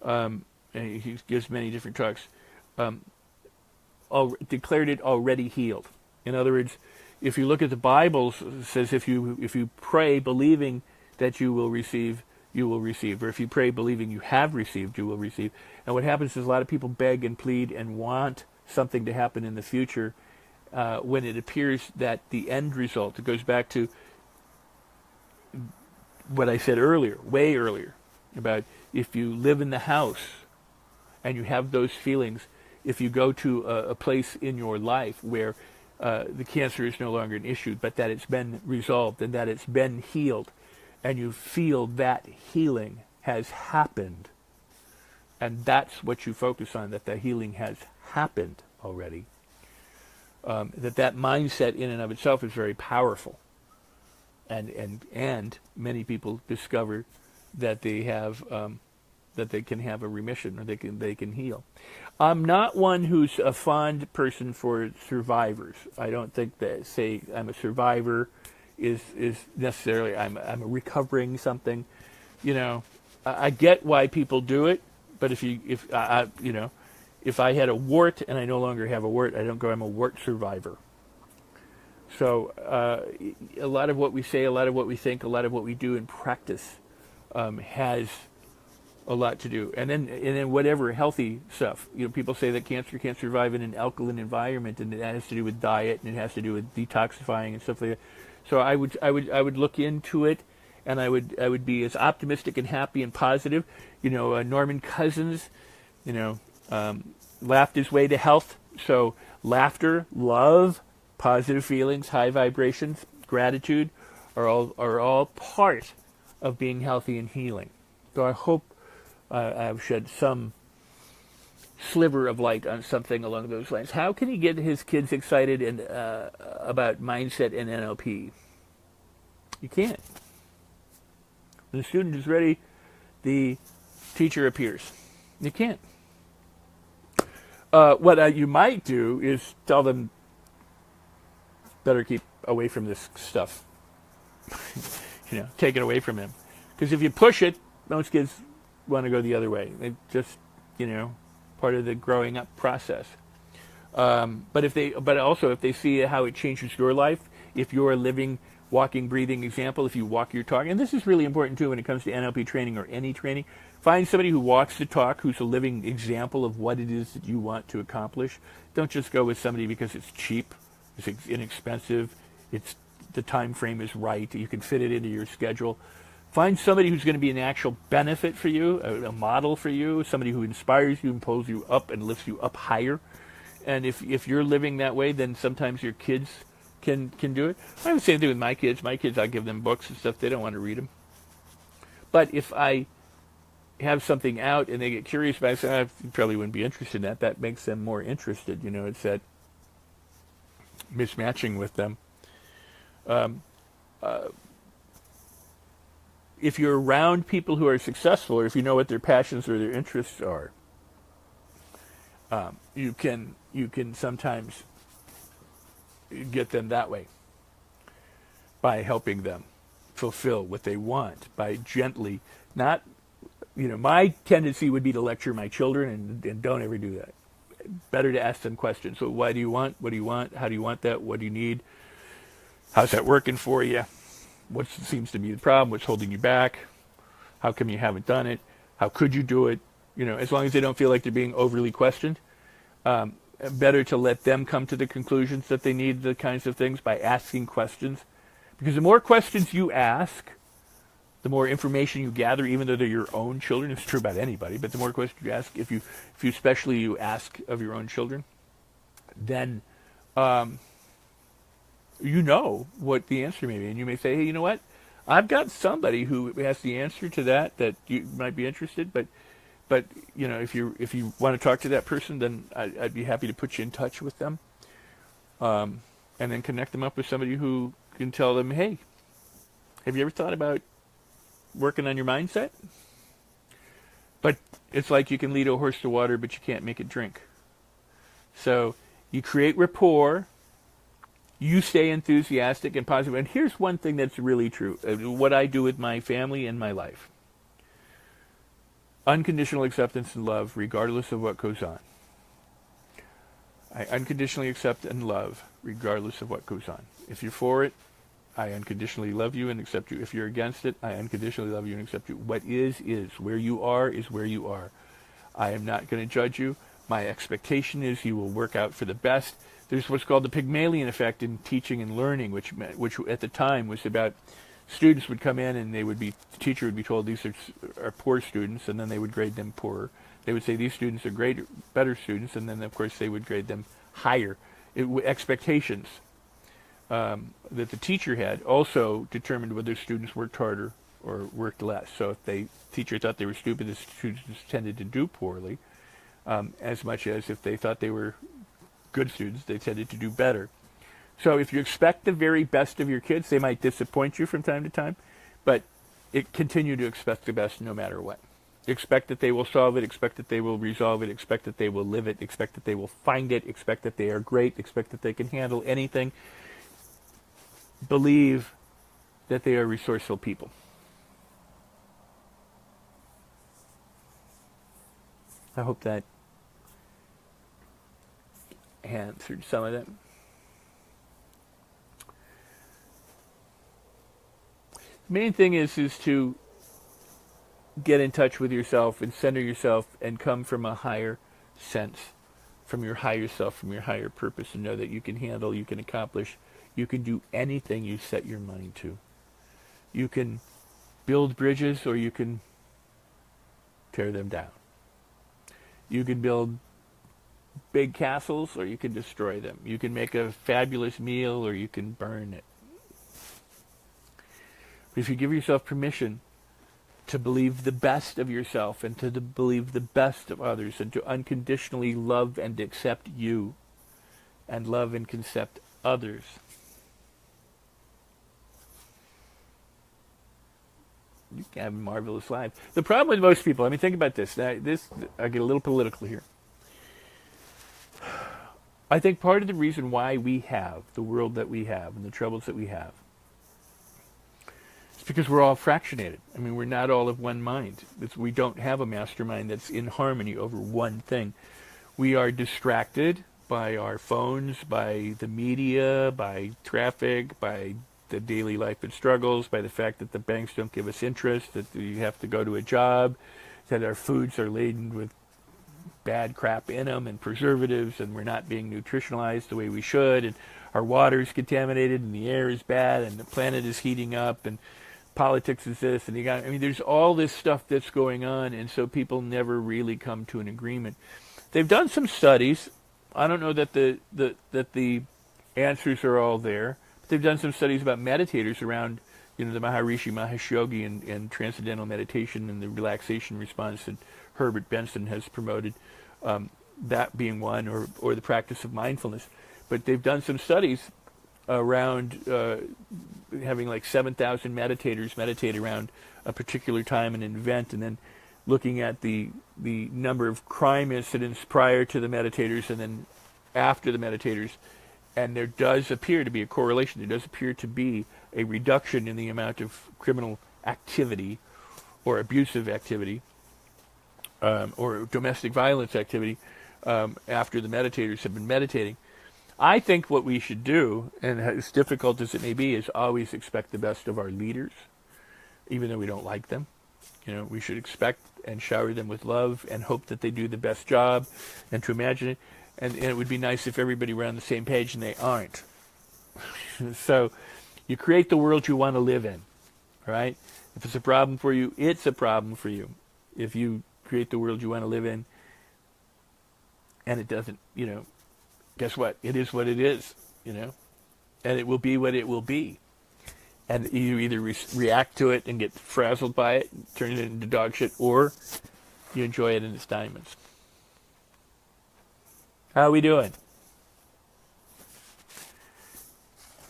and he gives many different talks, declared it already healed. In other words, if you look at the Bible, it says if you pray believing that you will receive, you will receive. Or if you pray believing you have received, you will receive. And what happens is a lot of people beg and plead and want something to happen in the future, when it appears that the end result, it goes back to what I said earlier, way earlier, about if you live in the house and you have those feelings, if you go to a place in your life where the cancer is no longer an issue, but that it's been resolved and that it's been healed, and you feel that healing has happened, and that's what you focus on, that the healing has happened already, that mindset in and of itself is very powerful, and many people discover that they have that they can have a remission, or they can heal. I'm not one who's a fond person for survivors. I don't think that say I'm a survivor is necessarily I'm a recovering something. I get why people do it, but if I had a wart and I no longer have a wart, I don't go, I'm a wart survivor. So a lot of what we say, a lot of what we think, a lot of what we do in practice has a lot to do. And then whatever healthy stuff. People say that cancer can't survive in an alkaline environment, and that has to do with diet, and it has to do with detoxifying and stuff like that. So I would look into it, and I would be as optimistic and happy and positive. Norman Cousins, laughed his way to health. So laughter, love, positive feelings, high vibrations, gratitude are all part of being healthy and healing. So I hope I've shed some sliver of light on something along those lines. How can he get his kids excited and about mindset and NLP? You can't. When the student is ready, the teacher appears. You can't. What you might do is tell them, better keep away from this stuff. Take it away from him. Because if you push it, most kids want to go the other way. They just, part of the growing up process. But also if they see how it changes your life, if you're a living, walking, breathing example, if you walk your talk, and this is really important too when it comes to NLP training or any training, find somebody who walks the talk, who's a living example of what it is that you want to accomplish. Don't just go with somebody because it's cheap, it's inexpensive, the time frame is right, you can fit it into your schedule. Find somebody who's going to be an actual benefit for you, a model for you, somebody who inspires you and pulls you up and lifts you up higher. And if you're living that way, then sometimes your kids can do it. I would say the same thing with my kids. My kids, I give them books and stuff. They don't want to read them. But if I have something out and they get curious about it, I say, you probably wouldn't be interested in that. That makes them more interested. It's that mismatching with them. If you're around people who are successful, or if you know what their passions or their interests are, you can sometimes get them that way by helping them fulfill what they want, by gently, not, my tendency would be to lecture my children, and don't ever do that. Better to ask them questions. So why do you want? What do you want? How do you want that? What do you need? How's that working for you? What seems to be the problem? What's holding you back? How come you haven't done it? How could you do it? As long as they don't feel like they're being overly questioned, better to let them come to the conclusions that they need the kinds of things by asking questions. Because the more questions you ask, the more information you gather, even though they're your own children. It's true about anybody, but the more questions you ask, if you especially you ask of your own children, then you know what the answer may be. And you may say, hey, you know what? I've got somebody who has the answer to that you might be interested, but if you want to talk to that person, then I'd be happy to put you in touch with them, and then connect them up with somebody who can tell them, hey, have you ever thought about working on your mindset? But it's like you can lead a horse to water, but you can't make it drink. So you create rapport, you stay enthusiastic and positive. And here's one thing that's really true, what I do with my family and my life. Unconditional acceptance and love, regardless of what goes on. I unconditionally accept and love, regardless of what goes on. If you're for it, I unconditionally love you and accept you. If you're against it, I unconditionally love you and accept you. What is. Where you are is where you are. I am not going to judge you. My expectation is you will work out for the best. There's what's called the Pygmalion effect in teaching and learning, which at the time was about students would come in and the teacher would be told these are poor students, and then they would grade them poorer. They would say these students are better students, and then of course they would grade them higher. Expectations that the teacher had also determined whether students worked harder or worked less. So if the teacher thought they were stupid, the students tended to do poorly, as much as if they thought they were good students, they tended to do better. So if you expect the very best of your kids, they might disappoint you from time to time, but continue to expect the best no matter what. Expect that they will solve it, expect that they will resolve it, expect that they will live it, expect that they will find it, expect that they are great, expect that they can handle anything. Believe that they are resourceful people. I hope that answered some of them. The main thing is to get in touch with yourself and center yourself and come from a higher sense, from your higher self, from your higher purpose, and know that you can handle, you can accomplish, you can do anything you set your mind to. You can build bridges or you can tear them down. You can build big castles or you can destroy them. You can make a fabulous meal or you can burn it. But if you give yourself permission to believe the best of yourself and to believe the best of others and to unconditionally love and accept you and love and accept others, you can have a marvelous life. The problem with most people, think about this. Now, I get a little political here. I think part of the reason why we have the world that we have and the troubles that we have is because we're all fractionated. I mean, we're not all of one mind. We don't have a mastermind that's in harmony over one thing. We are distracted by our phones, by the media, by traffic, by the daily life and struggles, by the fact that the banks don't give us interest, that you have to go to a job, that our foods are laden with bad crap in them and preservatives, and we're not being nutritionalized the way we should, and our water is contaminated, and the air is bad, and the planet is heating up, and politics is this, and there's all this stuff that's going on, and so people never really come to an agreement. They've done some studies. I don't know that the answers are all there. But they've done some studies about meditators around, the Maharishi Mahesh Yogi and transcendental meditation and the relaxation response that Herbert Benson has promoted, that being one, or the practice of mindfulness. But they've done some studies around having like 7,000 meditators meditate around a particular time and an event, and then looking at the number of crime incidents prior to the meditators and then after the meditators. And there does appear to be a correlation. There does appear to be a reduction in the amount of criminal activity or abusive activity or domestic violence activity after the meditators have been meditating. I think what we should do, and as difficult as it may be, is always expect the best of our leaders, even though we don't like them. We should expect and shower them with love and hope that they do the best job, and to imagine it. And it would be nice if everybody were on the same page, and they aren't. So you create the world you want to live in, right? If it's a problem for you, it's a problem for you. If you create the world you want to live in, and it doesn't, guess what? It is what it is, and it will be what it will be. And you either react to it and get frazzled by it, turn it into dog shit, or you enjoy it in its diamonds. How are we doing?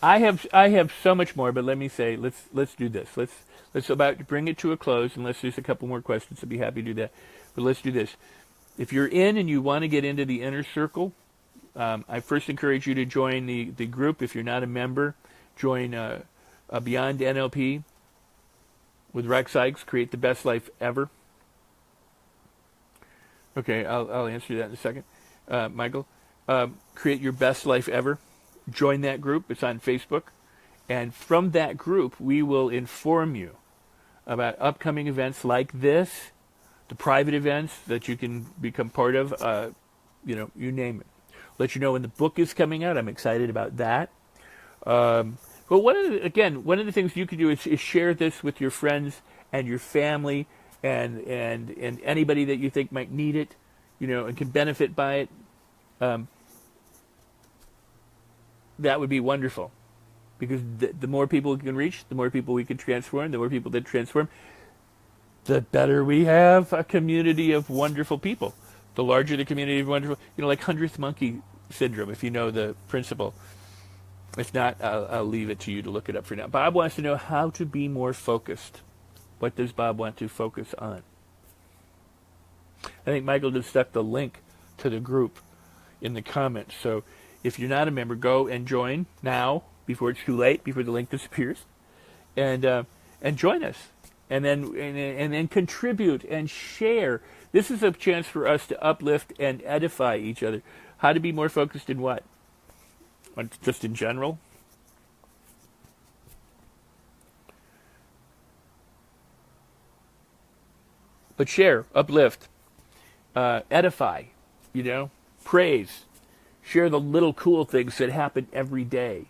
I have so much more, but let me say, let's do this. Let's about to bring it to a close, unless there's a couple more questions. I'd be happy to do that. But let's do this. If you're in and you want to get into the inner circle, I first encourage you to join the group. If you're not a member, join Beyond NLP with Rex Sikes. Create the best life ever. Okay, I'll answer that in a second. Michael, create your best life ever. Join that group. It's on Facebook. And from that group, we will inform you about upcoming events like this, the private events that you can become part of, you name it. Let you know when the book is coming out. I'm excited about that. But one of the things you can do is share this with your friends and your family and anybody that you think might need it, and can benefit by it. That would be wonderful, because the more people we can reach, the more people we can transform. The more people that transform, the better we have a community of wonderful people. The larger the community of wonderful, like 100th monkey syndrome, if you know the principle. If not, I'll leave it to you to look it up for now. Bob wants to know how to be more focused. What does Bob want to focus on? I think Michael just stuck the link to the group in the comments. So if you're not a member, go and join now before it's too late, before the link disappears, and join us, and then contribute and share. This is a chance for us to uplift and edify each other. How to be more focused in what? Just in general? But share, uplift, edify, praise. Share the little cool things that happen every day,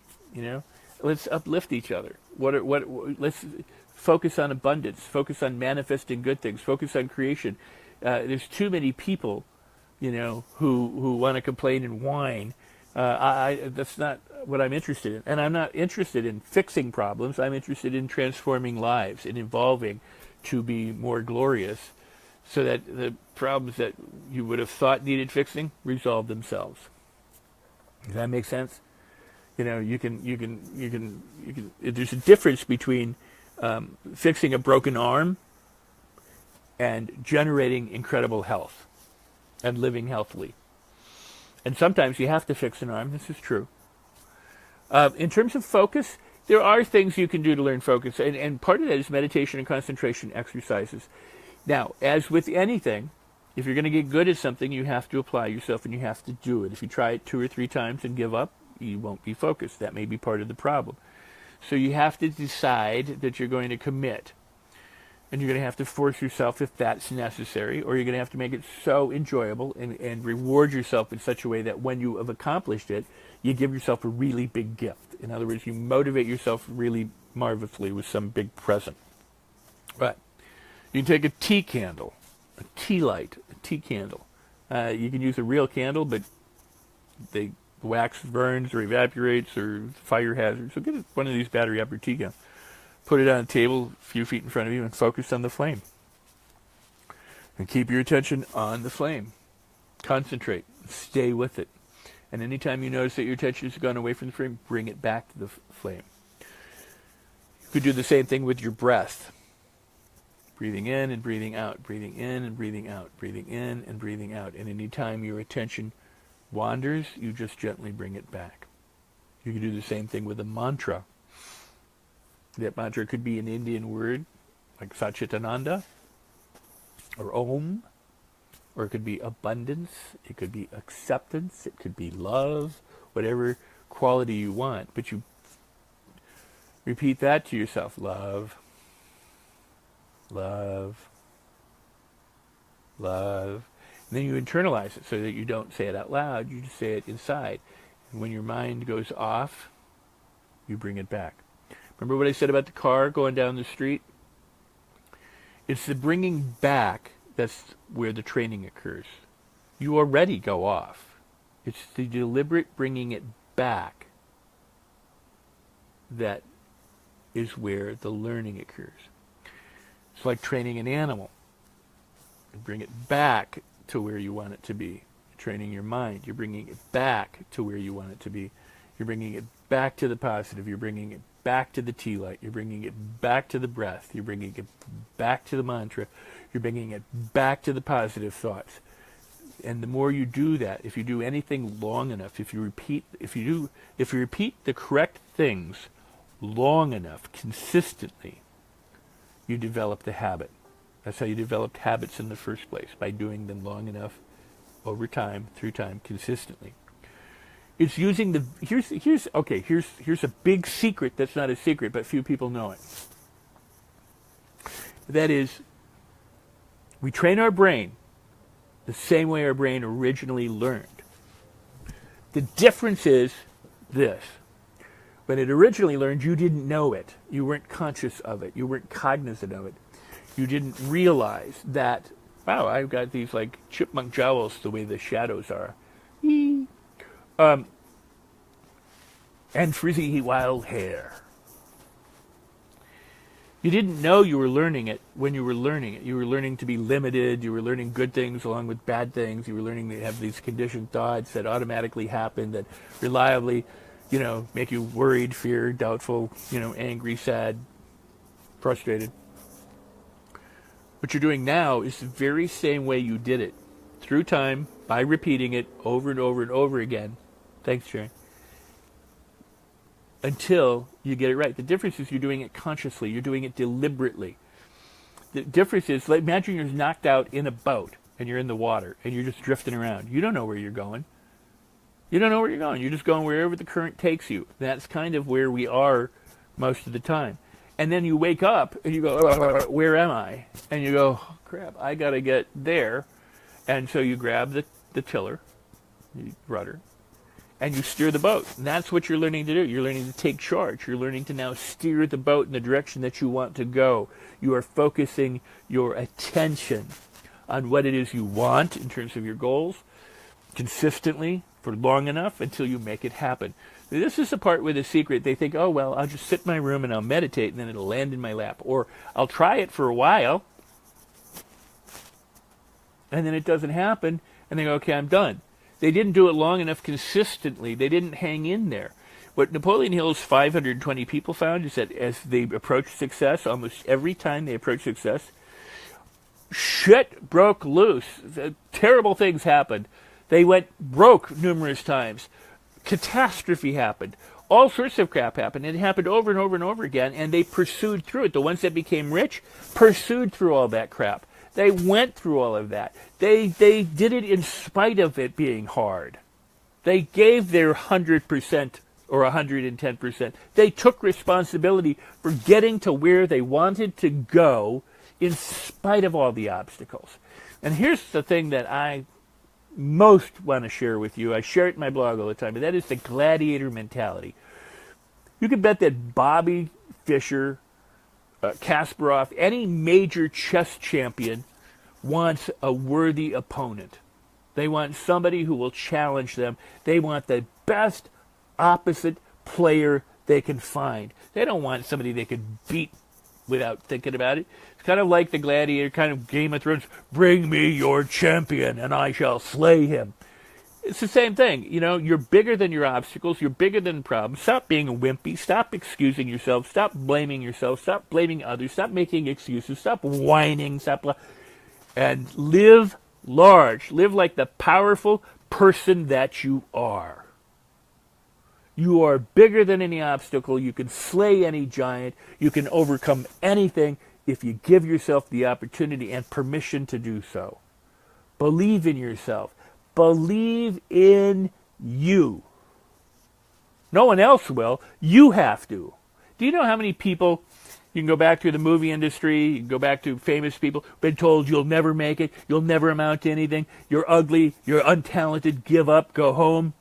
Let's uplift each other. Let's focus on abundance, focus on manifesting good things, focus on creation. There's too many people, who want to complain and whine. That's not what I'm interested in. And I'm not interested in fixing problems. I'm interested in transforming lives and evolving to be more glorious, so that the problems that you would have thought needed fixing resolve themselves. Does that make sense? You can. There's a difference between fixing a broken arm and generating incredible health and living healthily. And sometimes you have to fix an arm. This is true. In terms of focus, there are things you can do to learn focus, and part of that is meditation and concentration exercises. Now, as with anything, if you're going to get good at something, you have to apply yourself and you have to do it. If you try it 2 or 3 times and give up, you won't be focused. That may be part of the problem. So you have to decide that you're going to commit. And you're going to have to force yourself if that's necessary, or you're going to have to make it so enjoyable and reward yourself in such a way that when you have accomplished it, you give yourself a really big gift. In other words, you motivate yourself really marvelously with some big present. Right. You can take a tea candle, a tea light, a tea candle. You can use a real candle, but the wax burns or evaporates or fire hazard. So get one of these battery-operated tea candles. Put it on a table a few feet in front of you and focus on the flame. And keep your attention on the flame. Concentrate. Stay with it. And anytime you notice that your attention has gone away from the flame, bring it back to the flame. You could do the same thing with your breath. Breathing in and breathing out. Breathing in and breathing out. Breathing in and breathing out. And anytime your attention wanders, you just gently bring it back. You can do the same thing with a mantra. That mantra could be an Indian word, like Satchitananda, or Om, or it could be abundance, it could be acceptance, it could be love, whatever quality you want. But you repeat that to yourself. Love, love, love. And then you internalize it so that you don't say it out loud, you just say it inside. And when your mind goes off, you bring it back. Remember what I said about the car going down the street? It's the bringing back that's where the training occurs. You already go off. It's the deliberate bringing it back that is where the learning occurs. It's like training an animal. You bring it back to where you want it to be. Training your mind. You're bringing it back to where you want it to be. You're bringing it back to the positive. You're bringing it back to the tea light. You're bringing it back to the breath. You're bringing it back to the mantra. You're bringing it back to the positive thoughts. And the more you do that, if you do anything long enough, if you repeat the correct things long enough, consistently, you develop the habit. That's how you developed habits in the first place, by doing them long enough, over time, through time, consistently. It's using the here's a big secret that's not a secret, but few people know it. That is, we train our brain the same way our brain originally learned. The difference is this. When it originally learned, you didn't know it. You weren't conscious of it. You weren't cognizant of it. You didn't realize that, wow, I've got these like chipmunk jowls the way the shadows are. And frizzy wild hair. You didn't know you were learning it when you were learning it. You were learning to be limited. You were learning good things along with bad things. You were learning to have these conditioned thoughts that automatically happen, that reliably, make you worried, feared, doubtful, angry, sad, frustrated. What you're doing now is the very same way you did it, through time, by repeating it over and over and over again. Thanks, Sharon. Until you get it right. The difference is you're doing it consciously. You're doing it deliberately. The difference is, imagine you're knocked out in a boat and you're in the water and you're just drifting around. You don't know where you're going. You're just going wherever the current takes you. That's kind of where we are most of the time. And then you wake up and you go, where am I? And you go, oh, crap, I got to get there. And so you grab the tiller, the rudder, and you steer the boat. And that's what you're learning to do. You're learning to take charge. You're learning to now steer the boat in the direction that you want to go. You are focusing your attention on what it is you want in terms of your goals consistently for long enough until you make it happen. This is the part where the secret, they think, oh, well, I'll just sit in my room and I'll meditate and then it'll land in my lap. Or I'll try it for a while and then it doesn't happen and they go, okay, I'm done. They didn't do it long enough consistently. They didn't hang in there. What Napoleon Hill's 520 people found is that as they approached success, almost every time they approached success, shit broke loose. Terrible things happened. They went broke numerous times. catastrophe happened. All sorts of crap happened. It happened over and over and over again, and they pursued through it. The ones that became rich pursued through all that crap. They went through all of that. They did it in spite of it being hard. They gave their 100% or 110%. They took responsibility for getting to where they wanted to go in spite of all the obstacles. And here's the thing that I most want to share with you. I share it in my blog all the time, and that is the gladiator mentality. You can bet that Bobby Fischer, Kasparov, any major chess champion wants a worthy opponent. They want somebody who will challenge them. They want the best opposite player they can find. They don't want somebody they could beat without thinking about it. It's kind of like the Gladiator, kind of Game of Thrones. Bring me your champion and I shall slay him. It's the same thing. You know, you're bigger than your obstacles. You're bigger than problems. Stop being a wimpy. Stop excusing yourself. Stop blaming yourself. Stop blaming others. Stop making excuses. Stop whining. And live large. Live like the powerful person that you are. You are bigger than any obstacle. You can slay any giant. You can overcome anything if you give yourself the opportunity and permission to do so. Believe in yourself. Believe in you. No one else will. You have to. Do you know how many people, you can go back to the movie industry, you can go back to famous people, been told you'll never make it, you'll never amount to anything, you're ugly, you're untalented, give up, go home.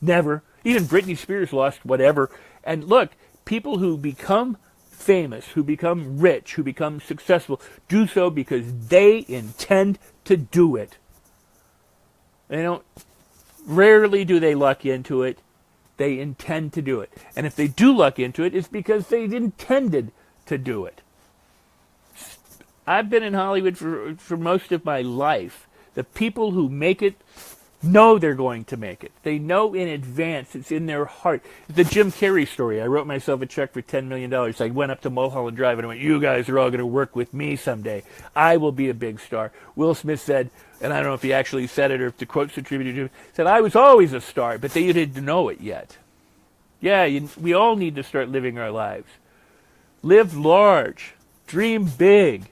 Never. Even Britney Spears lost whatever. And look, people who become famous, who become rich, who become successful, do so because they intend to do it. They don't, rarely do they luck into it. They intend to do it. And if they do luck into it, it's because they intended to do it. I've been in Hollywood for most of my life. The people who make it know they're going to make it. They know in advance. It's in their heart. The Jim Carrey story. I wrote myself a check for $10 million. I went up to Mulholland Drive and I went, you guys are all going to work with me someday. I will be a big star. Will Smith said, and I don't know if he actually said it or if the quote's attributed to him, said, I was always a star, but they didn't know it yet. Yeah, we all need to start living our lives. Live large. Dream big.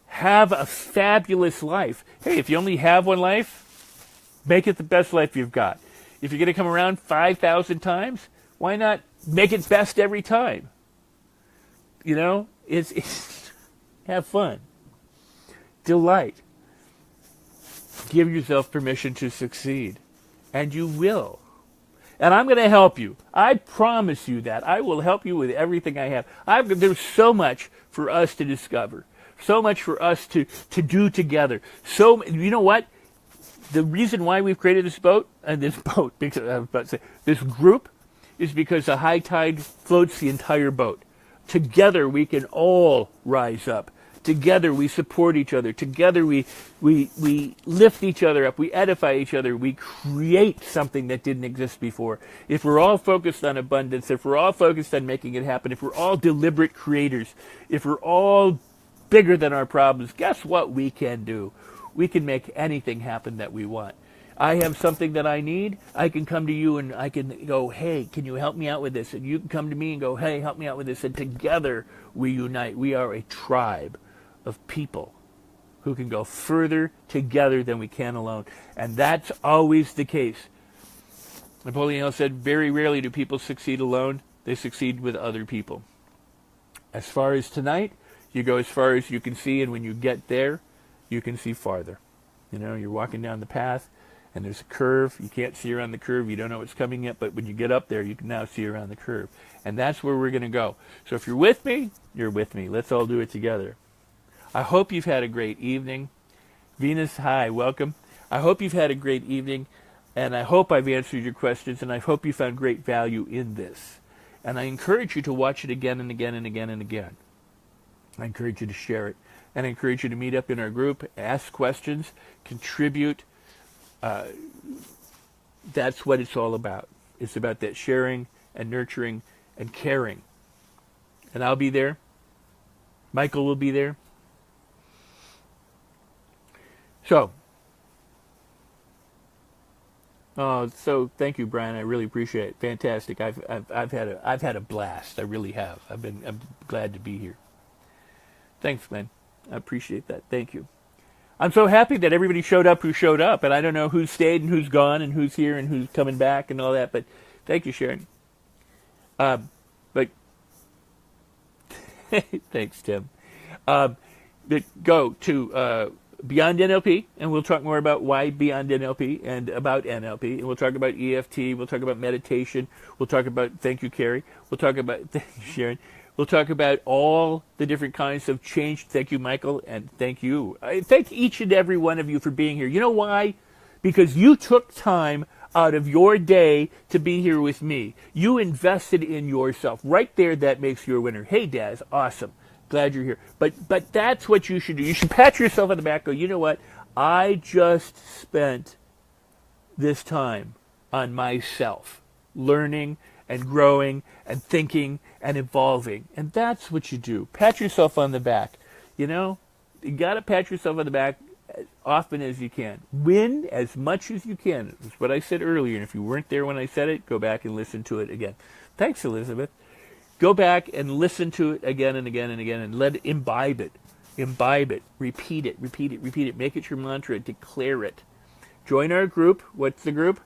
Have a fabulous life. Hey, if you only have one life, make it the best life you've got. If you're going to come around 5,000 times, why not make it best every time? You know, it's have fun. Delight. Give yourself permission to succeed. And you will. And I'm going to help you. I promise you that. I will help you with everything I have. There's so much for us to discover. So much for us to do together. So, you know what? The reason why we've created this this group, is because the high tide floats the entire boat. Together we can all rise up. Together we support each other. Together we lift each other up. We edify each other. We create something that didn't exist before. If we're all focused on abundance, if we're all focused on making it happen, if we're all deliberate creators, if we're all bigger than our problems, guess what we can do? We can make anything happen that we want. I have something that I need. I can come to you and I can go, hey, can you help me out with this? And you can come to me and go, hey, help me out with this. And together we unite. We are a tribe of people who can go further together than we can alone. And that's always the case. Napoleon Hill said, very rarely do people succeed alone. They succeed with other people. As far as tonight, you go as far as you can see, and when you get there, you can see farther. You know, you're walking down the path, and there's a curve. You can't see around the curve. You don't know what's coming yet, but when you get up there, you can now see around the curve. And that's where we're going to go. So if you're with me, you're with me. Let's all do it together. I hope you've had a great evening. Venus, hi, welcome. I hope you've had a great evening, and I hope I've answered your questions, and I hope you found great value in this. And I encourage you to watch it again and again and again and again. I encourage you to share it. And I encourage you to meet up in our group, ask questions, contribute. That's what it's all about. It's about that sharing and nurturing and caring. And I'll be there. Michael will be there. So, Oh, so thank you, Brian. I really appreciate it. Fantastic. I've had a blast. I really have. I'm glad to be here. Thanks, Glenn. I appreciate that. Thank you. I'm so happy that everybody showed up who showed up, and I don't know who's stayed and who's gone and who's here and who's coming back and all that. But thank you, Sharon. But thanks, Tim. But go to Beyond NLP, and we'll talk more about why Beyond NLP and about NLP. And we'll talk about EFT. We'll talk about meditation. We'll talk about, thank you, Carrie. We'll talk about, thank you, Sharon. We'll talk about all the different kinds of change. Thank you, Michael, and thank you. I thank each and every one of you for being here. You know why? Because you took time out of your day to be here with me. You invested in yourself. Right there, that makes you a winner. Hey, Daz, awesome. Glad you're here. But that's what you should do. You should pat yourself on the back, go, you know what? I just spent this time on myself, learning and growing and thinking and evolving. And that's what you do. Pat yourself on the back. You know, you got to pat yourself on the back as often as you can. Win as much as you can. That's what I said earlier. And if you weren't there when I said it, go back and listen to it again. Thanks, Elizabeth. Go back and listen to it again and again and again and let it imbibe it. Imbibe it. Repeat it. Repeat it. Repeat it. Make it your mantra. Declare it. Join our group. What's the group?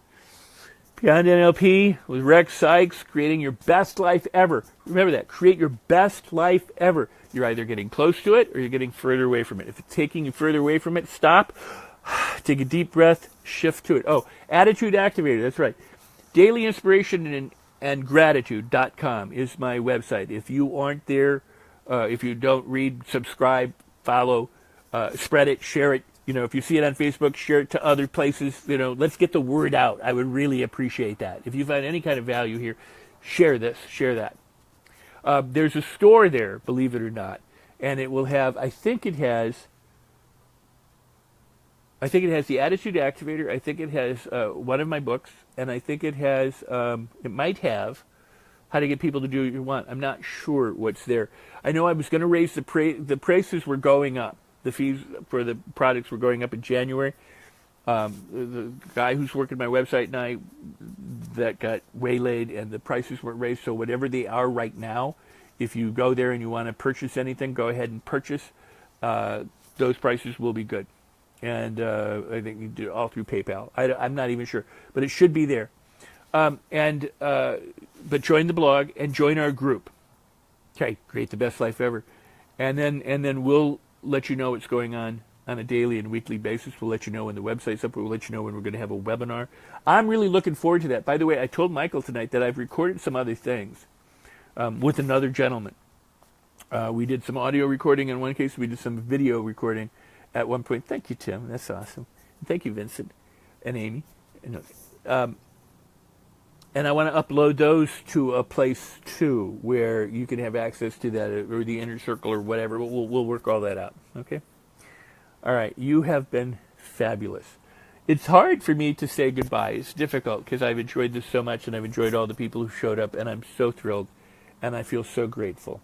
Beyond NLP with Rex Sikes, creating your best life ever. Remember that. Create your best life ever. You're either getting close to it or you're getting further away from it. If it's taking you further away from it, stop. Take a deep breath. Shift to it. Oh, Attitude Activator. That's right. Daily Inspiration and Gratitude.com is my website. If you aren't there, if you don't read, subscribe, follow, spread it, share it. You know, if you see it on Facebook, share it to other places. You know, let's get the word out. I would really appreciate that. If you find any kind of value here, share this, share that. There's a store there, believe it or not, and it will have, I think it has the Attitude Activator. I think it has one of my books, and I think it has, it might have How to Get People to Do What You Want. I'm not sure what's there. I know I was going to raise the prices were going up. The fees for the products were going up in January. The guy who's working my website and I, that got waylaid, and the prices weren't raised. So whatever they are right now, if you go there and you want to purchase anything, go ahead and purchase. Those prices will be good. And I think you do it all through PayPal. I'm not even sure, but it should be there. But join the blog and join our group. Okay, create the best life ever, and then we'll let you know what's going on a daily and weekly basis. We'll let you know when the website's up. We'll let you know when we're going to have a webinar. I'm really looking forward to that. By the way, I told Michael tonight that I've recorded some other things with another gentleman. We did some audio recording in one case. We did some video recording at one point. Thank you, Tim. That's awesome. Thank you, Vincent and Amy. And I want to upload those to a place, too, where you can have access to that, or the inner circle or whatever. We'll work all that out, okay? All right, you have been fabulous. It's hard for me to say goodbye. It's difficult because I've enjoyed this so much, and I've enjoyed all the people who showed up, and I'm so thrilled, and I feel so grateful.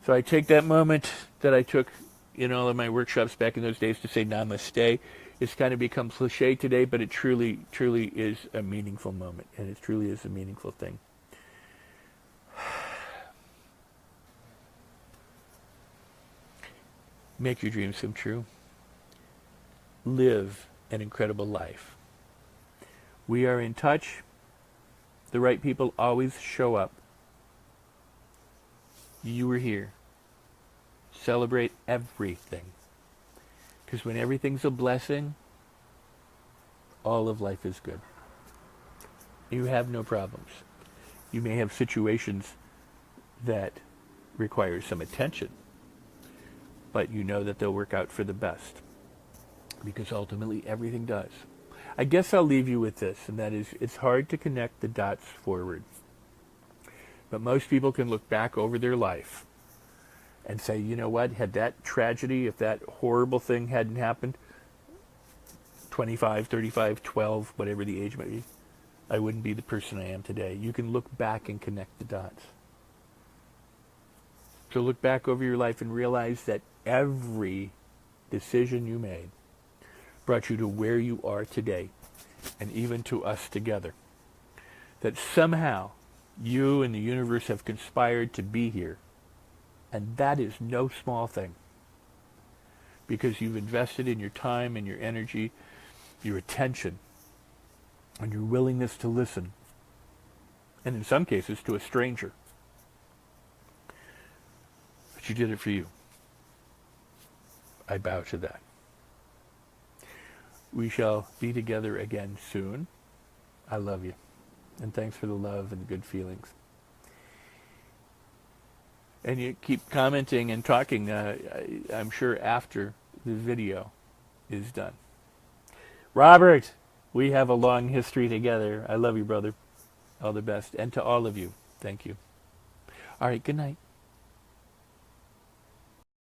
So I take that moment that I took in all of my workshops back in those days to say namaste. It's kind of become cliche today, but it truly, truly is a meaningful moment, and it truly is a meaningful thing. Make your dreams come true. Live an incredible life. We are in touch. The right people always show up. You were here. Celebrate everything. Because when everything's a blessing, all of life is good. You have no problems. You may have situations that require some attention, but you know that they'll work out for the best. Because ultimately everything does. I guess I'll leave you with this, and that is, it's hard to connect the dots forward. But most people can look back over their life and say, you know what, had that tragedy, if that horrible thing hadn't happened, 25, 35, 12, whatever the age might be, I wouldn't be the person I am today. You can look back and connect the dots. So look back over your life and realize that every decision you made brought you to where you are today. and even to us together. That somehow you and the universe have conspired to be here. And that is no small thing. Because you've invested in your time and your energy, your attention, and your willingness to listen. And in some cases, to a stranger. But you did it for you. I bow to that. We shall be together again soon. I love you. And thanks for the love and good feelings. And you keep commenting and talking, I'm sure, after the video is done. Robert, we have a long history together. I love you, brother. All the best. And to all of you, thank you. All right, good night.